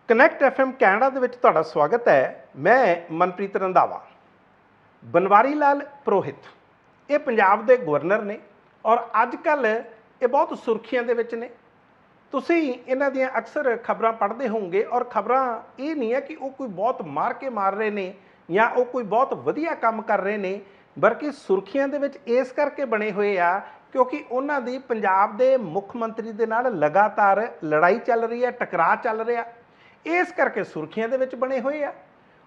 Connect FM Canada ਦੇ ਵਿੱਚ ਤੁਹਾਡਾ ਸਵਾਗਤ ਹੈ। ਮੈਂ ਮਨਪ੍ਰੀਤ ਰੰਧਾਵਾ। ਬਨਵਾਰੀ ਲਾਲ ਪੁਰੋਹਿਤ ਇਹ ਪੰਜਾਬ ਦੇ ਗਵਰਨਰ ਨੇ ਔਰ ਅੱਜ ਕੱਲ੍ਹ ਇਹ ਬਹੁਤ ਸੁਰਖੀਆਂ ਦੇ ਵਿੱਚ ਨੇ। ਤੁਸੀਂ ਇਹਨਾਂ ਦੀਆਂ ਅਕਸਰ ਖਬਰਾਂ ਪੜ੍ਹਦੇ ਹੋਵੋਗੇ ਔਰ ਖਬਰਾਂ ਇਹ ਨਹੀਂ ਹੈ ਕਿ ਉਹ ਕੋਈ ਬਹੁਤ ਮਾਰ ਰਹੇ ਨੇ ਜਾਂ ਉਹ ਕੋਈ ਬਹੁਤ ਵਧੀਆ ਕੰਮ ਕਰ ਰਹੇ ਨੇ, ਬਲਕਿ ਸੁਰਖੀਆਂ ਦੇ ਵਿੱਚ ਇਸ ਕਰਕੇ ਬਣੇ ਹੋਏ ਆ ਕਿਉਂਕਿ ਉਹਨਾਂ ਦੀ ਪੰਜਾਬ ਦੇ ਮੁੱਖ ਮੰਤਰੀ ਦੇ ਨਾਲ ਲਗਾਤਾਰ ਲੜਾਈ ਚੱਲ ਰਹੀ ਹੈ, ਟਕਰਾਅ ਚੱਲ ਰਿਹਾ, ਇਸ ਕਰਕੇ ਸੁਰਖੀਆਂ ਦੇ ਵਿੱਚ ਬਣੇ ਹੋਏ ਆ।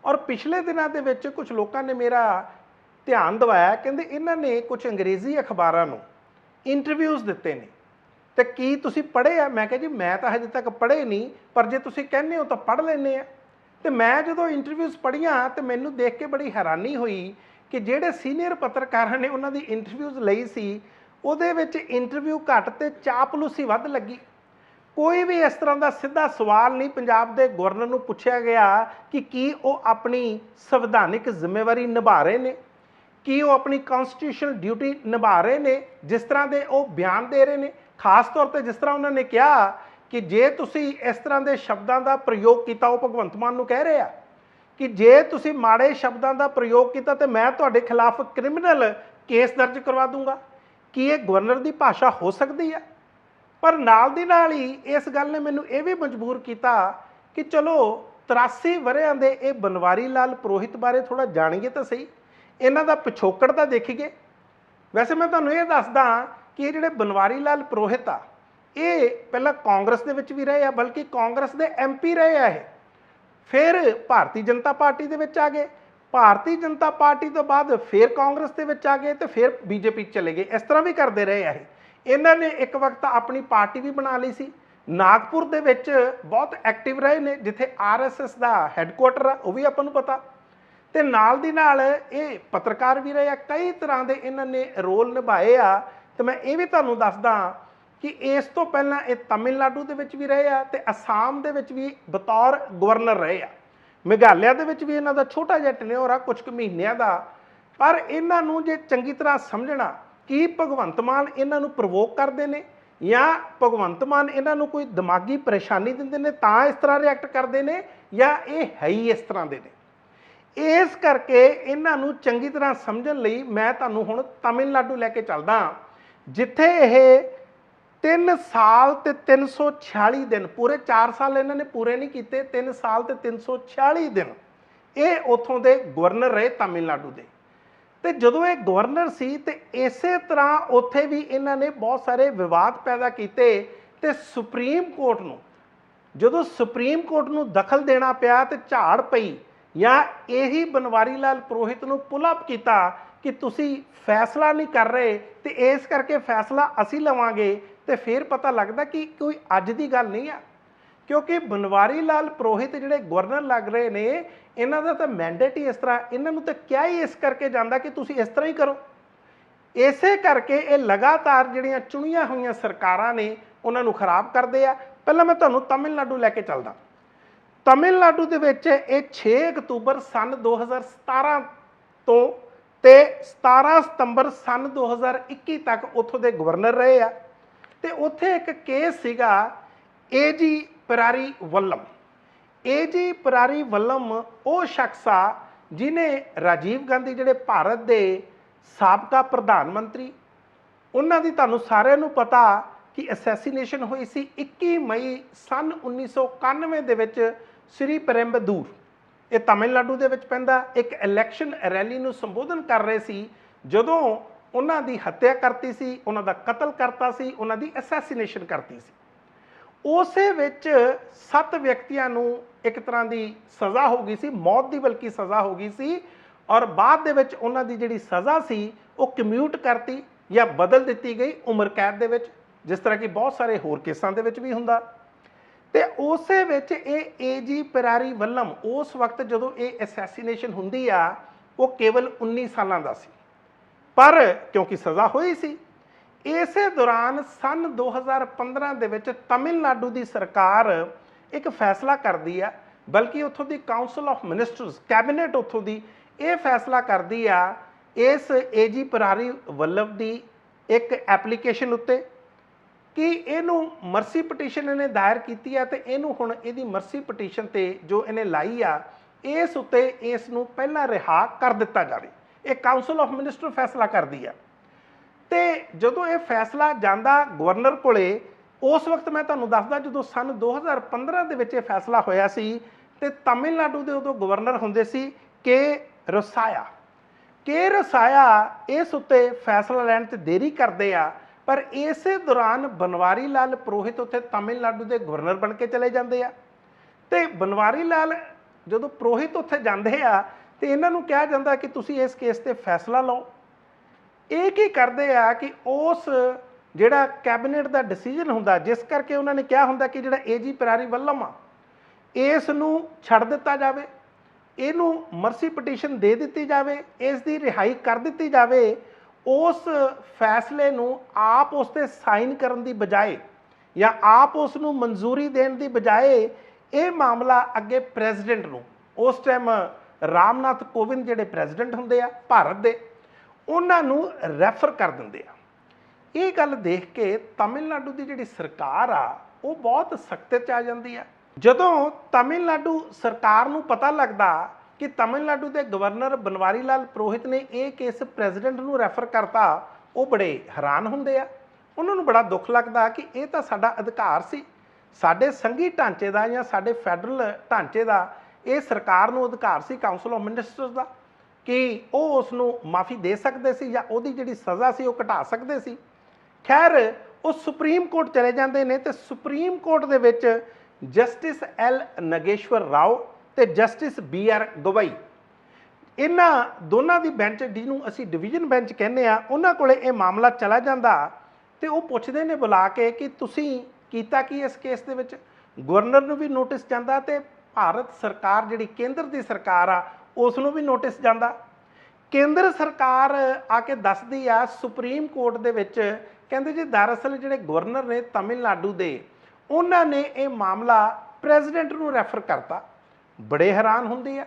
ਔਰ ਪਿਛਲੇ ਦਿਨਾਂ ਦੇ ਵਿੱਚ ਕੁਝ ਲੋਕਾਂ ਨੇ ਮੇਰਾ ਧਿਆਨ ਦਿਵਾਇਆ, ਕਹਿੰਦੇ ਇਹਨਾਂ ਨੇ ਕੁਝ ਅੰਗਰੇਜ਼ੀ ਅਖਬਾਰਾਂ ਨੂੰ ਇੰਟਰਵਿਊਜ਼ ਦਿੱਤੇ ਨੇ ਤੇ ਕੀ ਤੁਸੀਂ ਪੜ੍ਹੇ ਆ? ਮੈਂ ਕਿਹਾ ਜੀ ਮੈਂ ਤਾਂ ਹਜੇ ਤੱਕ ਪੜ੍ਹੇ ਨਹੀਂ, ਪਰ ਜੇ ਤੁਸੀਂ ਕਹਿੰਦੇ ਹੋ ਤਾਂ ਪੜ੍ਹ ਲੈਂਦੇ ਆ। ਤੇ ਮੈਂ ਜਦੋਂ ਇੰਟਰਵਿਊਜ਼ ਪੜ੍ਹੀਆਂ ਤੇ ਮੈਨੂੰ ਦੇਖ ਕੇ ਬੜੀ ਹੈਰਾਨੀ ਹੋਈ ਕਿ ਜਿਹੜੇ ਸੀਨੀਅਰ ਪੱਤਰਕਾਰਾਂ ਨੇ ਉਹਨਾਂ ਦੀ ਇੰਟਰਵਿਊਜ਼ ਲਈ ਸੀ, ਉਹਦੇ ਵਿੱਚ ਇੰਟਰਵਿਊ ਘੱਟ ਤੇ ਚਾਪਲੂਸੀ ਵੱਧ ਲੱਗੀ। ਕੋਈ ਵੀ ਇਸ ਤਰ੍ਹਾਂ ਦਾ ਸਿੱਧਾ ਸਵਾਲ ਨਹੀਂ ਪੰਜਾਬ ਦੇ ਗਵਰਨਰ ਨੂੰ ਪੁੱਛਿਆ ਗਿਆ ਕਿ ਕੀ ਉਹ ਆਪਣੀ ਸੰਵਿਧਾਨਿਕ ਜ਼ਿੰਮੇਵਾਰੀ ਨਿਭਾ ਰਹੇ ਨੇ, ਕੀ ਉਹ ਆਪਣੀ ਕਨਸਟੀਟਿਊਸ਼ਨਲ ਡਿਊਟੀ ਨਿਭਾ ਰਹੇ ਨੇ ਜਿਸ ਤਰ੍ਹਾਂ ਦੇ ਉਹ ਬਿਆਨ ਦੇ ਰਹੇ ਨੇ। ਖਾਸ ਤੌਰ ਤੇ ਜਿਸ ਤਰ੍ਹਾਂ ਉਹਨਾਂ ਨੇ ਕਿਹਾ ਕਿ ਜੇ ਤੁਸੀਂ ਇਸ ਤਰ੍ਹਾਂ ਦੇ ਸ਼ਬਦਾਂ ਦਾ ਪ੍ਰਯੋਗ ਕੀਤਾ, ਉਹ ਭਗਵੰਤ ਮਾਨ ਨੂੰ ਕਹਿ ਰਹੇ ਆ ਕਿ ਜੇ ਤੁਸੀਂ ਮਾੜੇ ਸ਼ਬਦਾਂ ਦਾ ਪ੍ਰਯੋਗ ਕੀਤਾ ਤੇ ਮੈਂ ਤੁਹਾਡੇ ਖਿਲਾਫ ਕ੍ਰਿਮੀਨਲ ਕੇਸ ਦਰਜ ਕਰਵਾ ਦੂੰਗਾ। ਕੀ ਇਹ ਗਵਰਨਰ ਦੀ ਭਾਸ਼ਾ ਹੋ ਸਕਦੀ ਹੈ? ਪਰ ਨਾਲ ਦੀ ਨਾਲ ਹੀ ਇਸ ਗੱਲ ਨੇ ਮੈਨੂੰ ਇਹ ਵੀ ਮਜਬੂਰ ਕੀਤਾ ਕਿ ਚਲੋ 83 ਵਰ੍ਹਿਆਂ ਦੇ ਇਹ ਬਨਵਾਰੀ ਲਾਲ ਪੁਰੋਹਿਤ ਬਾਰੇ ਥੋੜ੍ਹਾ ਜਾਣੀਏ ਤਾਂ ਸਹੀ, ਇਹਨਾਂ ਦਾ ਪਿਛੋਕੜ ਤਾਂ ਦੇਖੀਏ। ਵੈਸੇ ਮੈਂ ਤੁਹਾਨੂੰ ਇਹ ਦੱਸਦਾ ਕਿ ਇਹ ਜਿਹੜੇ ਬਨਵਾਰੀ ਲਾਲ ਪੁਰੋਹਿਤ ਆ, ਇਹ ਪਹਿਲਾਂ ਕਾਂਗਰਸ ਦੇ ਵਿੱਚ ਵੀ ਰਹੇ ਆ, ਬਲਕਿ ਕਾਂਗਰਸ ਦੇ MP ਰਹੇ ਆ। ਇਹ ਫਿਰ ਭਾਰਤੀ ਜਨਤਾ ਪਾਰਟੀ ਦੇ ਵਿੱਚ ਆ ਗਏ, ਭਾਰਤੀ ਜਨਤਾ ਪਾਰਟੀ ਤੋਂ ਬਾਅਦ ਫਿਰ ਕਾਂਗਰਸ ਦੇ ਵਿੱਚ ਆ ਗਏ ਤੇ ਫਿਰ BJP ਚਲੇ ਗਏ। ਇਸ ਤਰ੍ਹਾਂ ਵੀ ਕਰਦੇ ਰਹੇ ਆ ਇਹ। ਇਹਨਾਂ ਨੇ ਇੱਕ ਵਕਤ ਆਪਣੀ ਪਾਰਟੀ ਵੀ ਬਣਾ ਲਈ ਸੀ। ਨਾਗਪੁਰ ਦੇ ਵਿੱਚ ਬਹੁਤ ਐਕਟਿਵ ਰਹੇ ਨੇ, ਜਿੱਥੇ RSS ਦਾ ਹੈੱਡਕੁਆਟਰ ਆ, ਉਹ ਵੀ ਆਪਾਂ ਨੂੰ ਪਤਾ। ਤੇ ਨਾਲ ਦੀ ਨਾਲ ਇਹ ਪੱਤਰਕਾਰ ਵੀ ਰਹੇ ਆ, ਕਈ ਤਰ੍ਹਾਂ ਦੇ ਇਹਨਾਂ ਨੇ ਰੋਲ ਨਿਭਾਏ ਆ। ਤੇ ਮੈਂ ਇਹ ਵੀ ਤੁਹਾਨੂੰ ਦੱਸਦਾ ਕਿ ਇਸ ਤੋਂ ਪਹਿਲਾਂ ਇਹ ਤਮਿਲਨਾਡੂ ਦੇ ਵਿੱਚ ਵੀ ਰਹੇ ਆ ਤੇ ਅਸਾਮ ਦੇ ਵਿੱਚ ਵੀ ਬਤੌਰ ਗਵਰਨਰ ਰਹੇ ਆ। ਮੇਘਾਲਿਆ ਦੇ ਵਿੱਚ ਵੀ ਇਹਨਾਂ ਦਾ ਛੋਟਾ ਜਿਹਾ ਟੈਨਿਓਰ ਆ, ਕੁਝ ਕੁ ਮਹੀਨਿਆਂ ਦਾ। ਪਰ ਇਹਨਾਂ ਨੂੰ ਜੇ ਚੰਗੀ ਤਰ੍ਹਾਂ ਸਮਝਣਾ ਕਿ ਭਗਵੰਤ ਮਾਨ ਇਹਨਾਂ ਨੂੰ ਪ੍ਰਵੋਕ ਕਰਦੇ ਨੇ ਜਾਂ ਭਗਵੰਤ ਮਾਨ ਇਹਨਾਂ ਨੂੰ ਕੋਈ ਦਿਮਾਗੀ ਪਰੇਸ਼ਾਨੀ ਦਿੰਦੇ ਨੇ ਤਾਂ ਇਸ ਤਰ੍ਹਾਂ ਰਿਐਕਟ ਕਰਦੇ ਨੇ, ਜਾਂ ਇਹ ਹੈ ਹੀ ਇਸ ਤਰ੍ਹਾਂ ਦੇ ਨੇ। ਇਸ ਕਰਕੇ ਇਹਨਾਂ ਨੂੰ ਚੰਗੀ ਤਰ੍ਹਾਂ ਸਮਝਣ ਲਈ ਮੈਂ ਤੁਹਾਨੂੰ ਹੁਣ ਤਮਿਲਨਾਡੂ ਲੈ ਕੇ ਚੱਲਦਾ, ਜਿੱਥੇ ਇਹ 3 ਸਾਲ ਤੇ 346 ਦਿਨ, ਪੂਰੇ 4 ਸਾਲ ਇਹਨਾਂ ਨੇ ਪੂਰੇ ਨਹੀਂ ਕੀਤੇ, 3 ਸਾਲ ਤੇ 346 ਦਿਨ ਇਹ ਉੱਥੋਂ ਦੇ ਗਵਰਨਰ ਰਹੇ ਤਮਿਲਨਾਡੂ ਦੇ। ਤੇ ਜਦੋਂ ਇਹ ਗਵਰਨਰ ਸੀ ਤੇ ਇਸੇ ਤਰ੍ਹਾਂ ਉੱਥੇ ਵੀ ਇਹਨਾਂ ਨੇ ਬਹੁਤ ਸਾਰੇ ਵਿਵਾਦ ਪੈਦਾ ਕੀਤੇ ਤੇ ਸੁਪਰੀਮ ਕੋਰਟ ਨੂੰ, ਜਦੋਂ ਸੁਪਰੀਮ ਕੋਰਟ ਨੂੰ ਦਖਲ ਦੇਣਾ ਪਿਆ ਤੇ ਝਾੜ ਪਈ, ਜਾਂ ਇਹੀ ਬਨਵਾਰੀ ਲਾਲ ਪੁਰੋਹਿਤ ਨੂੰ ਪੁੱਲ ਅਪ ਕੀਤਾ ਕਿ ਤੁਸੀਂ ਫੈਸਲਾ ਨਹੀਂ ਕਰ ਰਹੇ ਤੇ ਇਸ ਕਰਕੇ ਫੈਸਲਾ ਅਸੀਂ ਲਵਾਂਗੇ। ਤੇ ਫਿਰ ਪਤਾ ਲੱਗਦਾ ਕਿ ਕੋਈ ਅੱਜ ਦੀ ਗੱਲ ਨਹੀਂ ਆ, ਕਿਉਂਕਿ ਬਨਵਾਰੀ ਲਾਲ ਪੁਰੋਹਿਤ ਜਿਹੜੇ ਗਵਰਨਰ ਲੱਗ ਰਹੇ ਨੇ, ਇਹਨਾਂ ਦਾ ਤਾਂ ਮੈਂਡੇਟ ਹੀ ਇਸ ਤਰ੍ਹਾਂ, ਇਹਨਾਂ ਨੂੰ ਤਾਂ ਕਿਹਾ ਹੀ ਇਸ ਕਰਕੇ ਜਾਂਦਾ ਕਿ ਤੁਸੀਂ ਇਸ ਤਰ੍ਹਾਂ ਹੀ ਕਰੋ। ਇਸੇ ਕਰਕੇ ਇਹ ਲਗਾਤਾਰ ਜਿਹੜੀਆਂ ਚੁਣੀਆਂ ਹੋਈਆਂ ਸਰਕਾਰਾਂ ਨੇ ਉਹਨਾਂ ਨੂੰ ਖਰਾਬ ਕਰਦੇ ਆ। ਪਹਿਲਾਂ ਮੈਂ ਤੁਹਾਨੂੰ ਤਮਿਲਨਾਡੂ ਲੈ ਕੇ ਚੱਲਦਾ। ਤਮਿਲਨਾਡੂ ਦੇ ਵਿੱਚ ਇਹ 6 ਅਕਤੂਬਰ ਸਨ 2017 ਤੋਂ ਤੇ 17 ਸਤੰਬਰ ਸਨ 2021 ਤੱਕ ਉੱਥੋਂ ਦੇ ਗਵਰਨਰ ਰਹੇ ਆ। ਤੇ ਉੱਥੇ ਇੱਕ ਕੇਸ ਸੀਗਾ AG ਪਰਾਰੀ ਵੱਲਮ। AG ਪਰਾਰੀ ਵੱਲਮ ਉਹ ਸ਼ਖਸ ਆ ਜਿਹਨੇ ਰਾਜੀਵ ਗਾਂਧੀ, ਜਿਹੜੇ ਭਾਰਤ ਦੇ ਸਾਬਕਾ ਪ੍ਰਧਾਨ ਮੰਤਰੀ, ਉਹਨਾਂ ਦੀ ਤੁਹਾਨੂੰ ਸਾਰਿਆਂ ਨੂੰ ਪਤਾ ਕਿ ਅਸੈਸੀਨੇਸ਼ਨ ਹੋਈ ਸੀ 21 ਮਈ ਸਨ 1991 ਦੇ ਵਿੱਚ ਸ੍ਰੀ ਪਰੰਬਦੂਰ, ਇਹ ਤਮਿਲਨਾਡੂ ਦੇ ਵਿੱਚ ਪੈਂਦਾ, ਇੱਕ ਇਲੈਕਸ਼ਨ ਰੈਲੀ ਨੂੰ ਸੰਬੋਧਨ ਕਰ ਰਹੇ ਸੀ ਜਦੋਂ ਉਹਨਾਂ ਦੀ ਹੱਤਿਆ ਕਰਤੀ ਸੀ, ਉਹਨਾਂ ਦਾ ਕਤਲ ਕਰਤਾ ਸੀ, ਉਹਨਾਂ ਦੀ ਅਸੈਸੀਨੇਸ਼ਨ ਕਰਤੀ ਸੀ। ਉਸੇ ਵਿੱਚ 7 ਵਿਅਕਤੀਆਂ ਨੂੰ ਇੱਕ ਤਰ੍ਹਾਂ ਦੀ ਸਜ਼ਾ ਹੋ ਗਈ ਸੀ, ਮੌਤ ਦੀ ਬਲਕਿ ਸਜ਼ਾ ਹੋ ਗਈ ਸੀ। ਔਰ ਬਾਅਦ ਦੇ ਵਿੱਚ ਉਹਨਾਂ ਦੀ ਜਿਹੜੀ ਸਜ਼ਾ ਸੀ ਉਹ ਕਮਿਊਟ ਕਰਤੀ ਜਾਂ ਬਦਲ ਦਿੱਤੀ ਗਈ ਉਮਰ ਕੈਦ ਦੇ ਵਿੱਚ, ਜਿਸ ਤਰ੍ਹਾਂ ਕਿ ਬਹੁਤ ਸਾਰੇ ਹੋਰ ਕੇਸਾਂ ਦੇ ਵਿੱਚ ਵੀ ਹੁੰਦਾ। ਤੇ ਉਸੇ ਵਿੱਚ ਇਹ AG ਪਰਾਰੀ ਵੱਲਮ ਉਸ ਵਕਤ ਜਦੋਂ ਇਹ ਅਸੈਸੀਨੇਸ਼ਨ ਹੁੰਦੀ ਆ, ਉਹ ਕੇਵਲ 19 ਸਾਲਾਂ ਦਾ ਸੀ, ਪਰ ਕਿਉਂਕਿ ਸਜ਼ਾ ਹੋਈ ਸੀ। ਇਸੇ ਦੌਰਾਨ ਸਨ 2015 ਦੇ ਵਿੱਚ ਤਮਿਲਨਾਡੂ ਦੀ ਸਰਕਾਰ ਇੱਕ ਫੈਸਲਾ ਕਰਦੀ ਆ, ਬਲਕਿ ਉੱਥੋਂ ਦੀ ਕਾਉਂਸਲ ਆਫ ਮਿਨਿਸਟਰਸ, ਕੈਬਨਿਟ ਉੱਥੋਂ ਦੀ ਇਹ ਫੈਸਲਾ ਕਰਦੀ ਆ ਇਸ AG ਪਰਾਰੀ ਵੱਲਮ ਦੀ ਇੱਕ ਐਪਲੀਕੇਸ਼ਨ ਉੱਤੇ ਕਿ ਇਹਨੂੰ ਮਰਸੀ ਪਟੀਸ਼ਨ ਇਹਨੇ ਦਾਇਰ ਕੀਤੀ ਆ ਤੇ ਇਹਨੂੰ ਹੁਣ ਇਹਦੀ ਮਰਸੀ ਪਟੀਸ਼ਨ ਤੇ ਜੋ ਇਹਨੇ ਲਾਈ ਆ ਇਸ ਉੱਤੇ ਇਸ ਨੂੰ ਪਹਿਲਾਂ ਰਿਹਾ ਕਰ ਦਿੱਤਾ ਜਾਵੇ। ਇਹ ਕਾਉਂਸਲ ਆਫ ਮਿਨਿਸਟਰ ਫੈਸਲਾ ਕਰਦੀ ਆ ਤੇ ਜਦੋਂ ਇਹ ਫੈਸਲਾ ਜਾਂਦਾ ਗਵਰਨਰ ਕੋਲੇ, ਉਸ ਵਕਤ ਮੈਂ ਤੁਹਾਨੂੰ ਦੱਸਦਾ ਜਦੋਂ ਸਨ 2015 ਦੇ ਵਿੱਚ ਇਹ ਫੈਸਲਾ ਹੋਇਆ ਸੀ ਤੇ ਤਮਿਲਨਾਡੂ ਦੇ ਉਦੋਂ ਗਵਰਨਰ ਹੁੰਦੇ ਸੀ ਕੇ ਰਸਾਇਆ। ਕੇ ਰਸਾਇਆ ਇਸ ਉੱਤੇ ਫੈਸਲਾ ਲੈਣ 'ਚ ਦੇਰੀ ਕਰਦੇ ਆ, ਪਰ ਇਸੇ ਦੌਰਾਨ ਬਨਵਾਰੀ ਲਾਲ ਪੁਰੋਹਿਤ ਉੱਥੇ ਤਮਿਲਨਾਡੂ ਦੇ ਗਵਰਨਰ ਬਣ ਕੇ ਚਲੇ ਜਾਂਦੇ ਆ ਤੇ ਬਨਵਾਰੀ ਲਾਲ ਜਦੋਂ ਪੁਰੋਹਿਤ ਉੱਥੇ ਜਾਂਦੇ ਆ ਤੇ ਇਹਨਾਂ ਨੂੰ ਕਿਹਾ ਜਾਂਦਾ ਕਿ ਤੁਸੀਂ ਇਸ ਕੇਸ ਤੇ ਫੈਸਲਾ ਲਓ। ਇਹ ਕੀ ਕਰਦੇ ਆ ਕਿ ਉਸ ਜਿਹੜਾ ਕੈਬਨਿਟ ਦਾ ਡਿਸੀਜਨ ਹੁੰਦਾ, ਜਿਸ ਕਰਕੇ ਉਹਨਾਂ ਨੇ ਕਿਹਾ ਹੁੰਦਾ ਕਿ ਜਿਹੜਾ ਏਜੀ ਪਿਰਾਰੀ ਵੱਲਮ ਆ ਇਸ ਨੂੰ ਛੱਡ ਦਿੱਤਾ ਜਾਵੇ, ਇਹਨੂੰ ਮਰਸੀ ਪਟੀਸ਼ਨ ਦੇ ਦਿੱਤੀ ਜਾਵੇ, ਇਸ ਦੀ ਰਿਹਾਈ ਕਰ ਦਿੱਤੀ ਜਾਵੇ, ਉਸ ਫੈਸਲੇ ਨੂੰ ਆਪ ਉਸ 'ਤੇ ਸਾਈਨ ਕਰਨ ਦੀ ਬਜਾਏ ਜਾਂ ਆਪ ਉਸ ਨੂੰ ਮਨਜ਼ੂਰੀ ਦੇਣ ਦੀ ਬਜਾਏ ਇਹ ਮਾਮਲਾ ਅੱਗੇ ਪ੍ਰੈਜ਼ੀਡੈਂਟ ਨੂੰ, ਉਸ ਟਾਈਮ ਰਾਮਨਾਥ ਕੋਵਿੰਦ ਜਿਹੜੇ ਪ੍ਰੈਜ਼ੀਡੈਂਟ ਹੁੰਦੇ ਆ ਭਾਰਤ ਦੇ, ਉਹਨਾਂ ਨੂੰ ਰੈਫਰ ਕਰ ਦਿੰਦੇ ਆ। ਇਹ ਗੱਲ ਦੇਖ ਕੇ ਤਮਿਲਨਾਡੂ ਦੀ ਜਿਹੜੀ ਸਰਕਾਰ ਆ ਉਹ ਬਹੁਤ ਸਖਤ 'ਚ ਆ ਜਾਂਦੀ ਆ। ਜਦੋਂ ਤਮਿਲਨਾਡੂ ਸਰਕਾਰ ਨੂੰ ਪਤਾ ਲੱਗਦਾ ਕਿ ਤਮਿਲਨਾਡੂ ਦੇ ਗਵਰਨਰ ਬਨਵਾਰੀ ਲਾਲ ਪੁਰੋਹਿਤ ਨੇ ਇਹ ਕੇਸ ਪ੍ਰੈਜ਼ੀਡੈਂਟ ਨੂੰ ਰੈਫਰ ਕਰਤਾ, ਉਹ ਬੜੇ ਹੈਰਾਨ ਹੁੰਦੇ ਆ। ਉਹਨਾਂ ਨੂੰ ਬੜਾ ਦੁੱਖ ਲੱਗਦਾ ਕਿ ਇਹ ਤਾਂ ਸਾਡਾ ਅਧਿਕਾਰ ਸੀ, ਸਾਡੇ ਸੰਘੀ ਢਾਂਚੇ ਦਾ ਜਾਂ ਸਾਡੇ ਫੈਡਰਲ ਢਾਂਚੇ ਦਾ ਇਹ ਸਰਕਾਰ ਨੂੰ ਅਧਿਕਾਰ ਸੀ ਕਾਉਂਸਲ ਆਫ ਮਿਨਿਸਟਰਸ ਦਾ ਕਿ ਉਹ ਉਸ ਨੂੰ ਮਾਫੀ ਦੇ ਸਕਦੇ ਸੀ ਜਾਂ ਉਹਦੀ ਜਿਹੜੀ ਸਜ਼ਾ ਸੀ ਉਹ ਘਟਾ ਸਕਦੇ ਸੀ। ਖੈਰ ਉਹ ਸੁਪਰੀਮ ਕੋਰਟ ਚਲੇ ਜਾਂਦੇ ਨੇ ਤੇ ਸੁਪਰੀਮ ਕੋਰਟ ਦੇ ਵਿੱਚ ਜਸਟਿਸ ਐਲ ਨਗੇਸ਼ਵਰ ਰਾਓ ਤੇ ਜਸਟਿਸ ਬੀ ਆਰ ਗਵਾਈ, ਇਹਨਾਂ ਦੋਨਾਂ ਦੀ ਬੈਂਚ ਜਿਹਨੂੰ ਅਸੀਂ ਡਿਵੀਜ਼ਨ ਬੈਂਚ ਕਹਿੰਦੇ ਆ, ਉਹਨਾਂ ਕੋਲੇ ਇਹ ਮਾਮਲਾ ਚਲਾ ਜਾਂਦਾ ਤੇ ਉਹ ਪੁੱਛਦੇ ਨੇ ਬੁਲਾ ਕੇ ਕਿ ਤੁਸੀਂ ਕੀਤਾ ਕੀ ਇਸ ਕੇਸ ਦੇ ਵਿੱਚ। ਗਵਰਨਰ ਨੂੰ ਵੀ ਨੋਟਿਸ ਜਾਂਦਾ ਤੇ ਭਾਰਤ ਸਰਕਾਰ ਜਿਹੜੀ ਕੇਂਦਰ ਦੀ ਸਰਕਾਰ ਆ ਉਸ ਨੂੰ ਵੀ ਨੋਟਿਸ ਜਾਂਦਾ। ਕੇਂਦਰ ਸਰਕਾਰ ਆ ਕੇ ਦੱਸਦੀ ਆ ਸੁਪਰੀਮ ਕੋਰਟ ਦੇ ਵਿੱਚ, ਕਹਿੰਦੇ ਜੀ ਦਰਅਸਲ ਜਿਹੜੇ ਗਵਰਨਰ ਨੇ ਤਮਿਲਨਾਡੂ ਦੇ, ਉਹਨਾਂ ਨੇ ਇਹ ਮਾਮਲਾ ਪ੍ਰੈਜ਼ੀਡੈਂਟ ਨੂੰ ਰੈਫਰ ਕਰਤਾ। ਬੜੇ ਹੈਰਾਨ ਹੁੰਦੇ ਆ,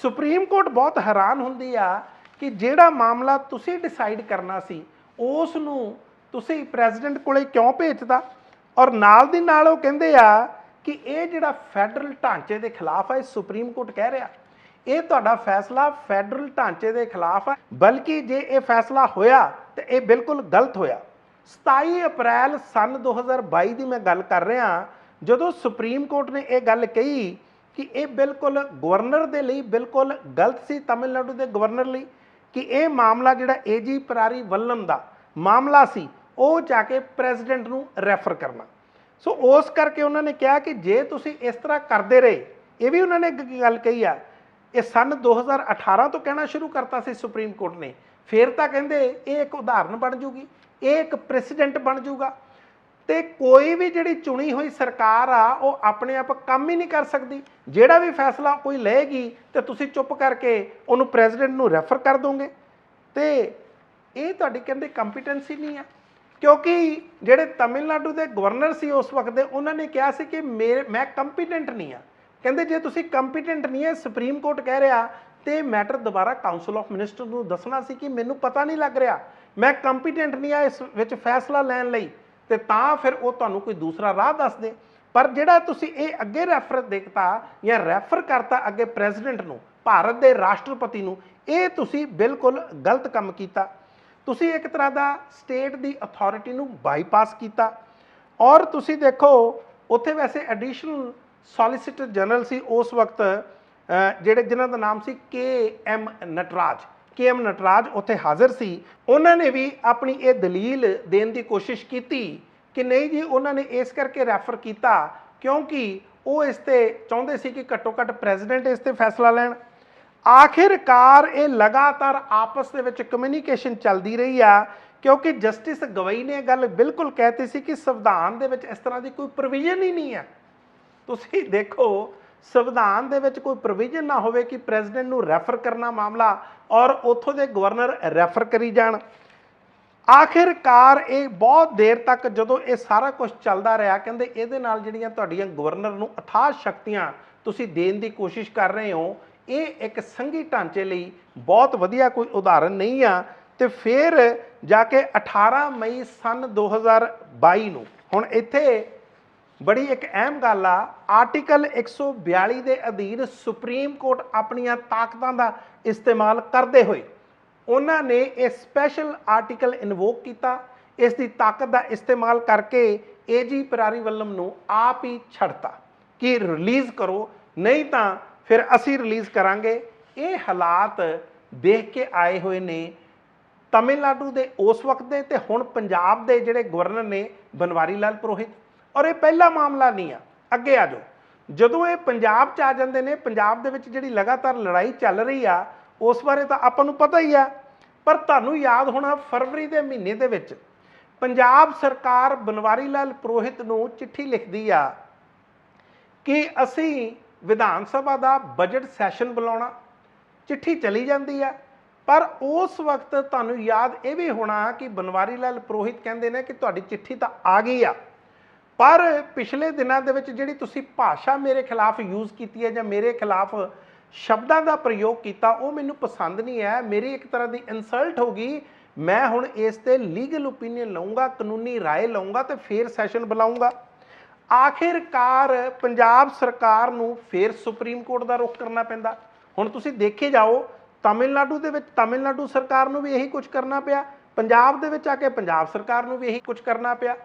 ਸੁਪਰੀਮ ਕੋਰਟ ਬਹੁਤ ਹੈਰਾਨ ਹੁੰਦੀ ਆ ਕਿ ਜਿਹੜਾ ਮਾਮਲਾ ਤੁਸੀਂ ਡਿਸਾਈਡ ਕਰਨਾ ਸੀ ਉਸ ਨੂੰ ਤੁਸੀਂ ਪ੍ਰੈਜ਼ੀਡੈਂਟ ਕੋਲੇ ਕਿਉਂ ਭੇਜਦਾ। ਔਰ ਨਾਲ ਦੀ ਨਾਲ ਉਹ ਕਹਿੰਦੇ ਆ ਕਿ ਇਹ ਜਿਹੜਾ ਫੈਡਰਲ ਢਾਂਚੇ ਦੇ ਖਿਲਾਫ ਹੈ, ਸੁਪਰੀਮ ਕੋਰਟ ਕਹਿ ਰਿਹਾ ਇਹ ਤੁਹਾਡਾ ਫੈਸਲਾ ਫੈਡਰਲ ਢਾਂਚੇ ਦੇ ਖਿਲਾਫ ਹੈ, ਬਲਕਿ ਜੇ ਇਹ ਫੈਸਲਾ ਹੋਇਆ ਤੇ ਇਹ ਬਿਲਕੁਲ ਗਲਤ ਹੋਇਆ। 27 ਅਪ੍ਰੈਲ ਸਨ 2022 ਦੀ ਮੈਂ ਗੱਲ ਕਰ ਰਿਹਾ, ਜਦੋਂ ਸੁਪਰੀਮ ਕੋਰਟ ਨੇ ਇਹ ਗੱਲ ਕਹੀ ਕਿ ਇਹ ਬਿਲਕੁਲ ਗਵਰਨਰ ਦੇ ਲਈ ਬਿਲਕੁਲ ਗਲਤ ਸੀ, ਤਮਿਲਨਾਡੂ ਦੇ ਗਵਰਨਰ ਲਈ, ਕਿ ਇਹ ਮਾਮਲਾ ਜਿਹੜਾ ਏਜੀ ਪਿਰਾਰੀ ਵੱਲਮ ਦਾ ਮਾਮਲਾ ਸੀ ਉਹ ਜਾ ਕੇ ਪ੍ਰੈਜ਼ੀਡੈਂਟ ਨੂੰ ਰੈਫਰ ਕਰਨਾ। ਸੋ ਉਸ ਕਰਕੇ ਉਹਨਾਂ ਨੇ ਕਿਹਾ ਕਿ ਜੇ ਤੁਸੀਂ ਇਸ ਤਰ੍ਹਾਂ ਕਰਦੇ ਰਹੇ, ਇਹ ਵੀ ਉਹਨਾਂ ਨੇ ਗੱਲ ਕਹੀ ਆ, ਇਹ ਸਨ 2018 ਤੋਂ ਕਹਿਣਾ ਸ਼ੁਰੂ ਕਰਤਾ ਸੀ ਸੁਪਰੀਮ ਕੋਰਟ ਨੇ, ਫਿਰ ਤਾਂ ਕਹਿੰਦੇ ਇਹ ਇੱਕ ਉਦਾਹਰਨ ਬਣ ਜੂਗੀ, ਇਹ ਇੱਕ ਪ੍ਰੈਸੀਡੈਂਟ ਬਣ ਜੂਗਾ ਤੇ ਕੋਈ ਵੀ ਜਿਹੜੀ ਚੁਣੀ ਹੋਈ ਸਰਕਾਰ ਆ ਉਹ ਆਪਣੇ ਆਪ ਕੰਮ ਹੀ ਨਹੀਂ ਕਰ ਸਕਦੀ। ਜਿਹੜਾ ਵੀ ਫੈਸਲਾ ਕੋਈ ਲਏਗੀ ਤੇ ਤੁਸੀਂ ਚੁੱਪ ਕਰਕੇ ਉਹਨੂੰ ਪ੍ਰੈਜ਼ੀਡੈਂਟ ਨੂੰ ਰੈਫਰ ਕਰ ਦੋਗੇ ਤੇ ਇਹ ਤੁਹਾਡੀ ਕਹਿੰਦੇ ਕੰਪੀਟੈਂਸੀ ਨਹੀਂ ਆ। ਕਿਉਂਕਿ ਜਿਹੜੇ ਤਮਿਲਨਾਡੂ ਦੇ ਗਵਰਨਰ ਸੀ ਉਸ ਵਕਤ ਦੇ, ਉਹਨਾਂ ਨੇ ਕਿਹਾ ਸੀ ਕਿ ਮੈਂ ਕੰਪੀਟੈਂਟ ਨਹੀਂ ਆ। ਕਹਿੰਦੇ ਜੇ ਤੁਸੀਂ ਕੰਪੀਟੈਂਟ ਨਹੀਂ ਹੈ, ਸੁਪਰੀਮ ਕੋਰਟ ਕਹਿ ਰਿਹਾ, ਤੇ ਮੈਟਰ ਦੁਬਾਰਾ ਕਾਉਂਸਲ ਆਫ ਮਿਨਿਸਟਰ ਨੂੰ ਦੱਸਣਾ ਸੀ ਕਿ ਮੈਨੂੰ ਪਤਾ ਨਹੀਂ ਲੱਗ ਰਿਹਾ, ਮੈਂ ਕੰਪੀਟੈਂਟ ਨਹੀਂ ਆ ਇਸ ਵਿੱਚ ਫੈਸਲਾ ਲੈਣ ਲਈ, ਤੇ ਤਾਂ ਫਿਰ ਉਹ ਤੁਹਾਨੂੰ ਕੋਈ ਦੂਸਰਾ ਰਾਹ ਦੱਸ ਦੇ। ਪਰ ਜਿਹੜਾ ਤੁਸੀਂ ਇਹ ਅੱਗੇ ਰੈਫਰ ਦਿੱਤਾ ਜਾਂ ਰੈਫਰ ਕਰਤਾ ਅੱਗੇ ਪ੍ਰੈਜ਼ੀਡੈਂਟ ਨੂੰ, ਭਾਰਤ ਦੇ ਰਾਸ਼ਟਰਪਤੀ ਨੂੰ, ਇਹ ਤੁਸੀਂ ਬਿਲਕੁਲ ਗਲਤ ਕੰਮ ਕੀਤਾ। ਤੁਸੀਂ ਇੱਕ ਤਰ੍ਹਾਂ ਦਾ ਸਟੇਟ ਦੀ ਅਥਾਰਟੀ ਨੂੰ ਬਾਈਪਾਸ ਕੀਤਾ। ਔਰ ਤੁਸੀਂ ਦੇਖੋ ਉੱਥੇ ਵੈਸੇ ਐਡੀਸ਼ਨਲ ਸੋਲੀਸਿਟਰ ਜਨਰਲ ਸੀ ਉਸ ਵਕਤ, ਜਿਨ੍ਹਾਂ ਦਾ ਨਾਮ ਸੀ ਕੇ.ਐਮ. ਨਟਰਾਜ ਉੱਥੇ ਹਾਜ਼ਰ ਸੀ। ਉਹਨਾਂ ਨੇ ਵੀ ਆਪਣੀ ਇਹ ਦਲੀਲ ਦੇਣ ਦੀ ਕੋਸ਼ਿਸ਼ ਕੀਤੀ ਕਿ ਨਹੀਂ ਜੀ, ਉਹਨਾਂ ਨੇ ਇਸ ਕਰਕੇ ਰੈਫਰ ਕੀਤਾ ਕਿਉਂਕਿ ਉਹ ਇਸ ਤੇ ਚਾਹੁੰਦੇ ਸੀ ਕਿ ਘੱਟੋ ਘੱਟ ਪ੍ਰੈਜ਼ੀਡੈਂਟ ਇਸ ਤੇ ਫੈਸਲਾ ਲੈਣ। ਆਖਿਰਕਾਰ ਇਹ ਲਗਾਤਾਰ ਆਪਸ ਦੇ ਵਿੱਚ ਕਮਿਊਨੀਕੇਸ਼ਨ ਚੱਲਦੀ ਰਹੀ ਆ, ਕਿਉਂਕਿ ਜਸਟਿਸ ਗਵਈ ਨੇ ਇਹ ਗੱਲ ਬਿਲਕੁਲ ਕਹਿਤੀ ਸੀ ਕਿ ਸੰਵਿਧਾਨ ਦੇ ਵਿੱਚ ਇਸ ਤਰ੍ਹਾਂ ਦੀ ਕੋਈ ਪ੍ਰੋਵੀਜ਼ਨ ਹੀ ਨਹੀਂ ਹੈ। ਤੁਸੀਂ ਦੇਖੋ ਸੰਵਿਧਾਨ ਦੇ ਵਿੱਚ ਕੋਈ ਪ੍ਰੋਵੀਜ਼ਨ ਨਾ ਹੋਵੇ ਕਿ ਪ੍ਰੈਜ਼ੀਡੈਂਟ ਨੂੰ ਰੈਫਰ ਕਰਨਾ ਮਾਮਲਾ ਔਰ ਉੱਥੋਂ ਦੇ ਗਵਰਨਰ ਰੈਫਰ ਕਰੀ ਜਾਣ। ਆਖਿਰਕਾਰ ਇਹ ਬਹੁਤ ਦੇਰ ਤੱਕ ਜਦੋਂ ਇਹ ਸਾਰਾ ਕੁਝ ਚੱਲਦਾ ਰਿਹਾ, ਕਹਿੰਦੇ ਇਹਦੇ ਨਾਲ ਜਿਹੜੀਆਂ ਤੁਹਾਡੀਆਂ ਗਵਰਨਰ ਨੂੰ ਅਥਾਹ ਸ਼ਕਤੀਆਂ ਤੁਸੀਂ ਦੇਣ ਦੀ ਕੋਸ਼ਿਸ਼ ਕਰ ਰਹੇ ਹੋ, ਇਹ ਇੱਕ ਸੰਘੀ ਢਾਂਚੇ ਲਈ ਬਹੁਤ ਵਧੀਆ ਕੋਈ ਉਦਾਹਰਨ ਨਹੀਂ ਆ। ਤੇ ਫਿਰ ਜਾ ਕੇ 18 ਮਈ ਸਨ 2022 ਨੂੰ ਹੁਣ ਇੱਥੇ बड़ी एक अहम गल आ आर्टिकल 142 के अधीन सुप्रीम कोर्ट अपनियां ताकतां दा इस्तेमाल करते हुए उन्होंने ये स्पैशल आर्टिकल इनवोक किया। इसकी ताकत का इस्तेमाल करके AG परारी वल्लभ नूं आप ही छड़ता कि रिलीज़ करो, नहीं तो फिर असी रिलीज़ करांगे। ये हालात देख के आए हुए ने तमिलनाडु के उस वक्त के ते हुण पंजाब के जिहड़े गवर्नर ने बनवारी लाल पुरोहित। और ये पहला मामला नहीं आ, अगे आ जाओ जदों ये पंजाब च आ जाते हैं, पंजाब दे विच जिहड़ी लगातार लड़ाई चल रही आ उस बारे तो आपां नूं पता ही आ। पर तुहानूं याद होना फरवरी के महीने दे विच पंजाब सरकार बनवारी लाल पुरोहित नूं चिट्ठी लिखदी आ कि असी विधान सभा का बजट सैशन बुलाउणा। चिट्ठी चली जाती है, पर उस वक्त तुहानूं याद ये भी होना कि बनवारी लाल पुरोहित कहते हैं कि तुहाडी चिट्ठी तो आ गई आ, पर पिछले दिनों के जिहड़ी तुसीं भाषा मेरे खिलाफ यूज़ की है या मेरे खिलाफ शब्दों का प्रयोग किया वो मैनूं पसंद नहीं है, मेरी एक तरह की इंसल्ट होगी। मैं हुण इस ते लीगल ओपीनियन लऊँगा, कानूनी राय लऊँगा तो फिर सैशन बुलाऊँगा। आखिरकार पंजाब सरकार नूं फिर सुप्रीम कोर्ट का रुख करना पैंदा। हुण तुसीं देखे जाओ तमिलनाडु दे विच तमिलनाडु सरकार नूं भी यही कुछ करना पिया, पंजाब दे विच आके पंजाब सरकार नूं भी यही कुछ करना पिया।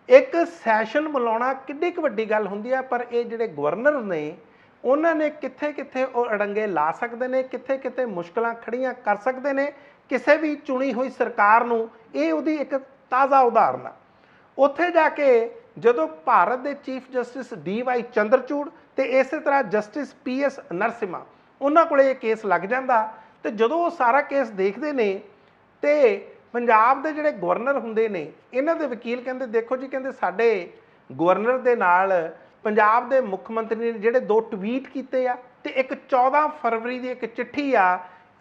एक सैशन बुलाना किड्डी क वड्डी गल हुंदी है, पर ये जिहड़े गवर्नर ने उन्होंने कित्थे कित्थे अड़ंगे ला सकते हैं, कित्थे कित्थे मुश्किलां खड़ियां कर सकते हैं किसी भी चुनी हुई सरकार नूं। ये उहदी एक ताज़ा उदाहरण आ। उत्थे जाके जदों भारत के चीफ जस्टिस DY चंद्रचूड़ ते इस तरह जस्टिस PS नरसिम्हा उन्हां कोले ये केस लग जाता, तो जदों वो सारा केस देखते हैं तो पंजाब के जिहड़े गवर्नर हुंदे ने इन्हां दे वकील कहंदे देखो जी, कहंदे साडे गवर्नर दे नाल पंजाब के मुख मंत्री ने जिहड़े 2 ट्वीट कीते आ ते एक 14 फरवरी की एक चिट्ठी आ,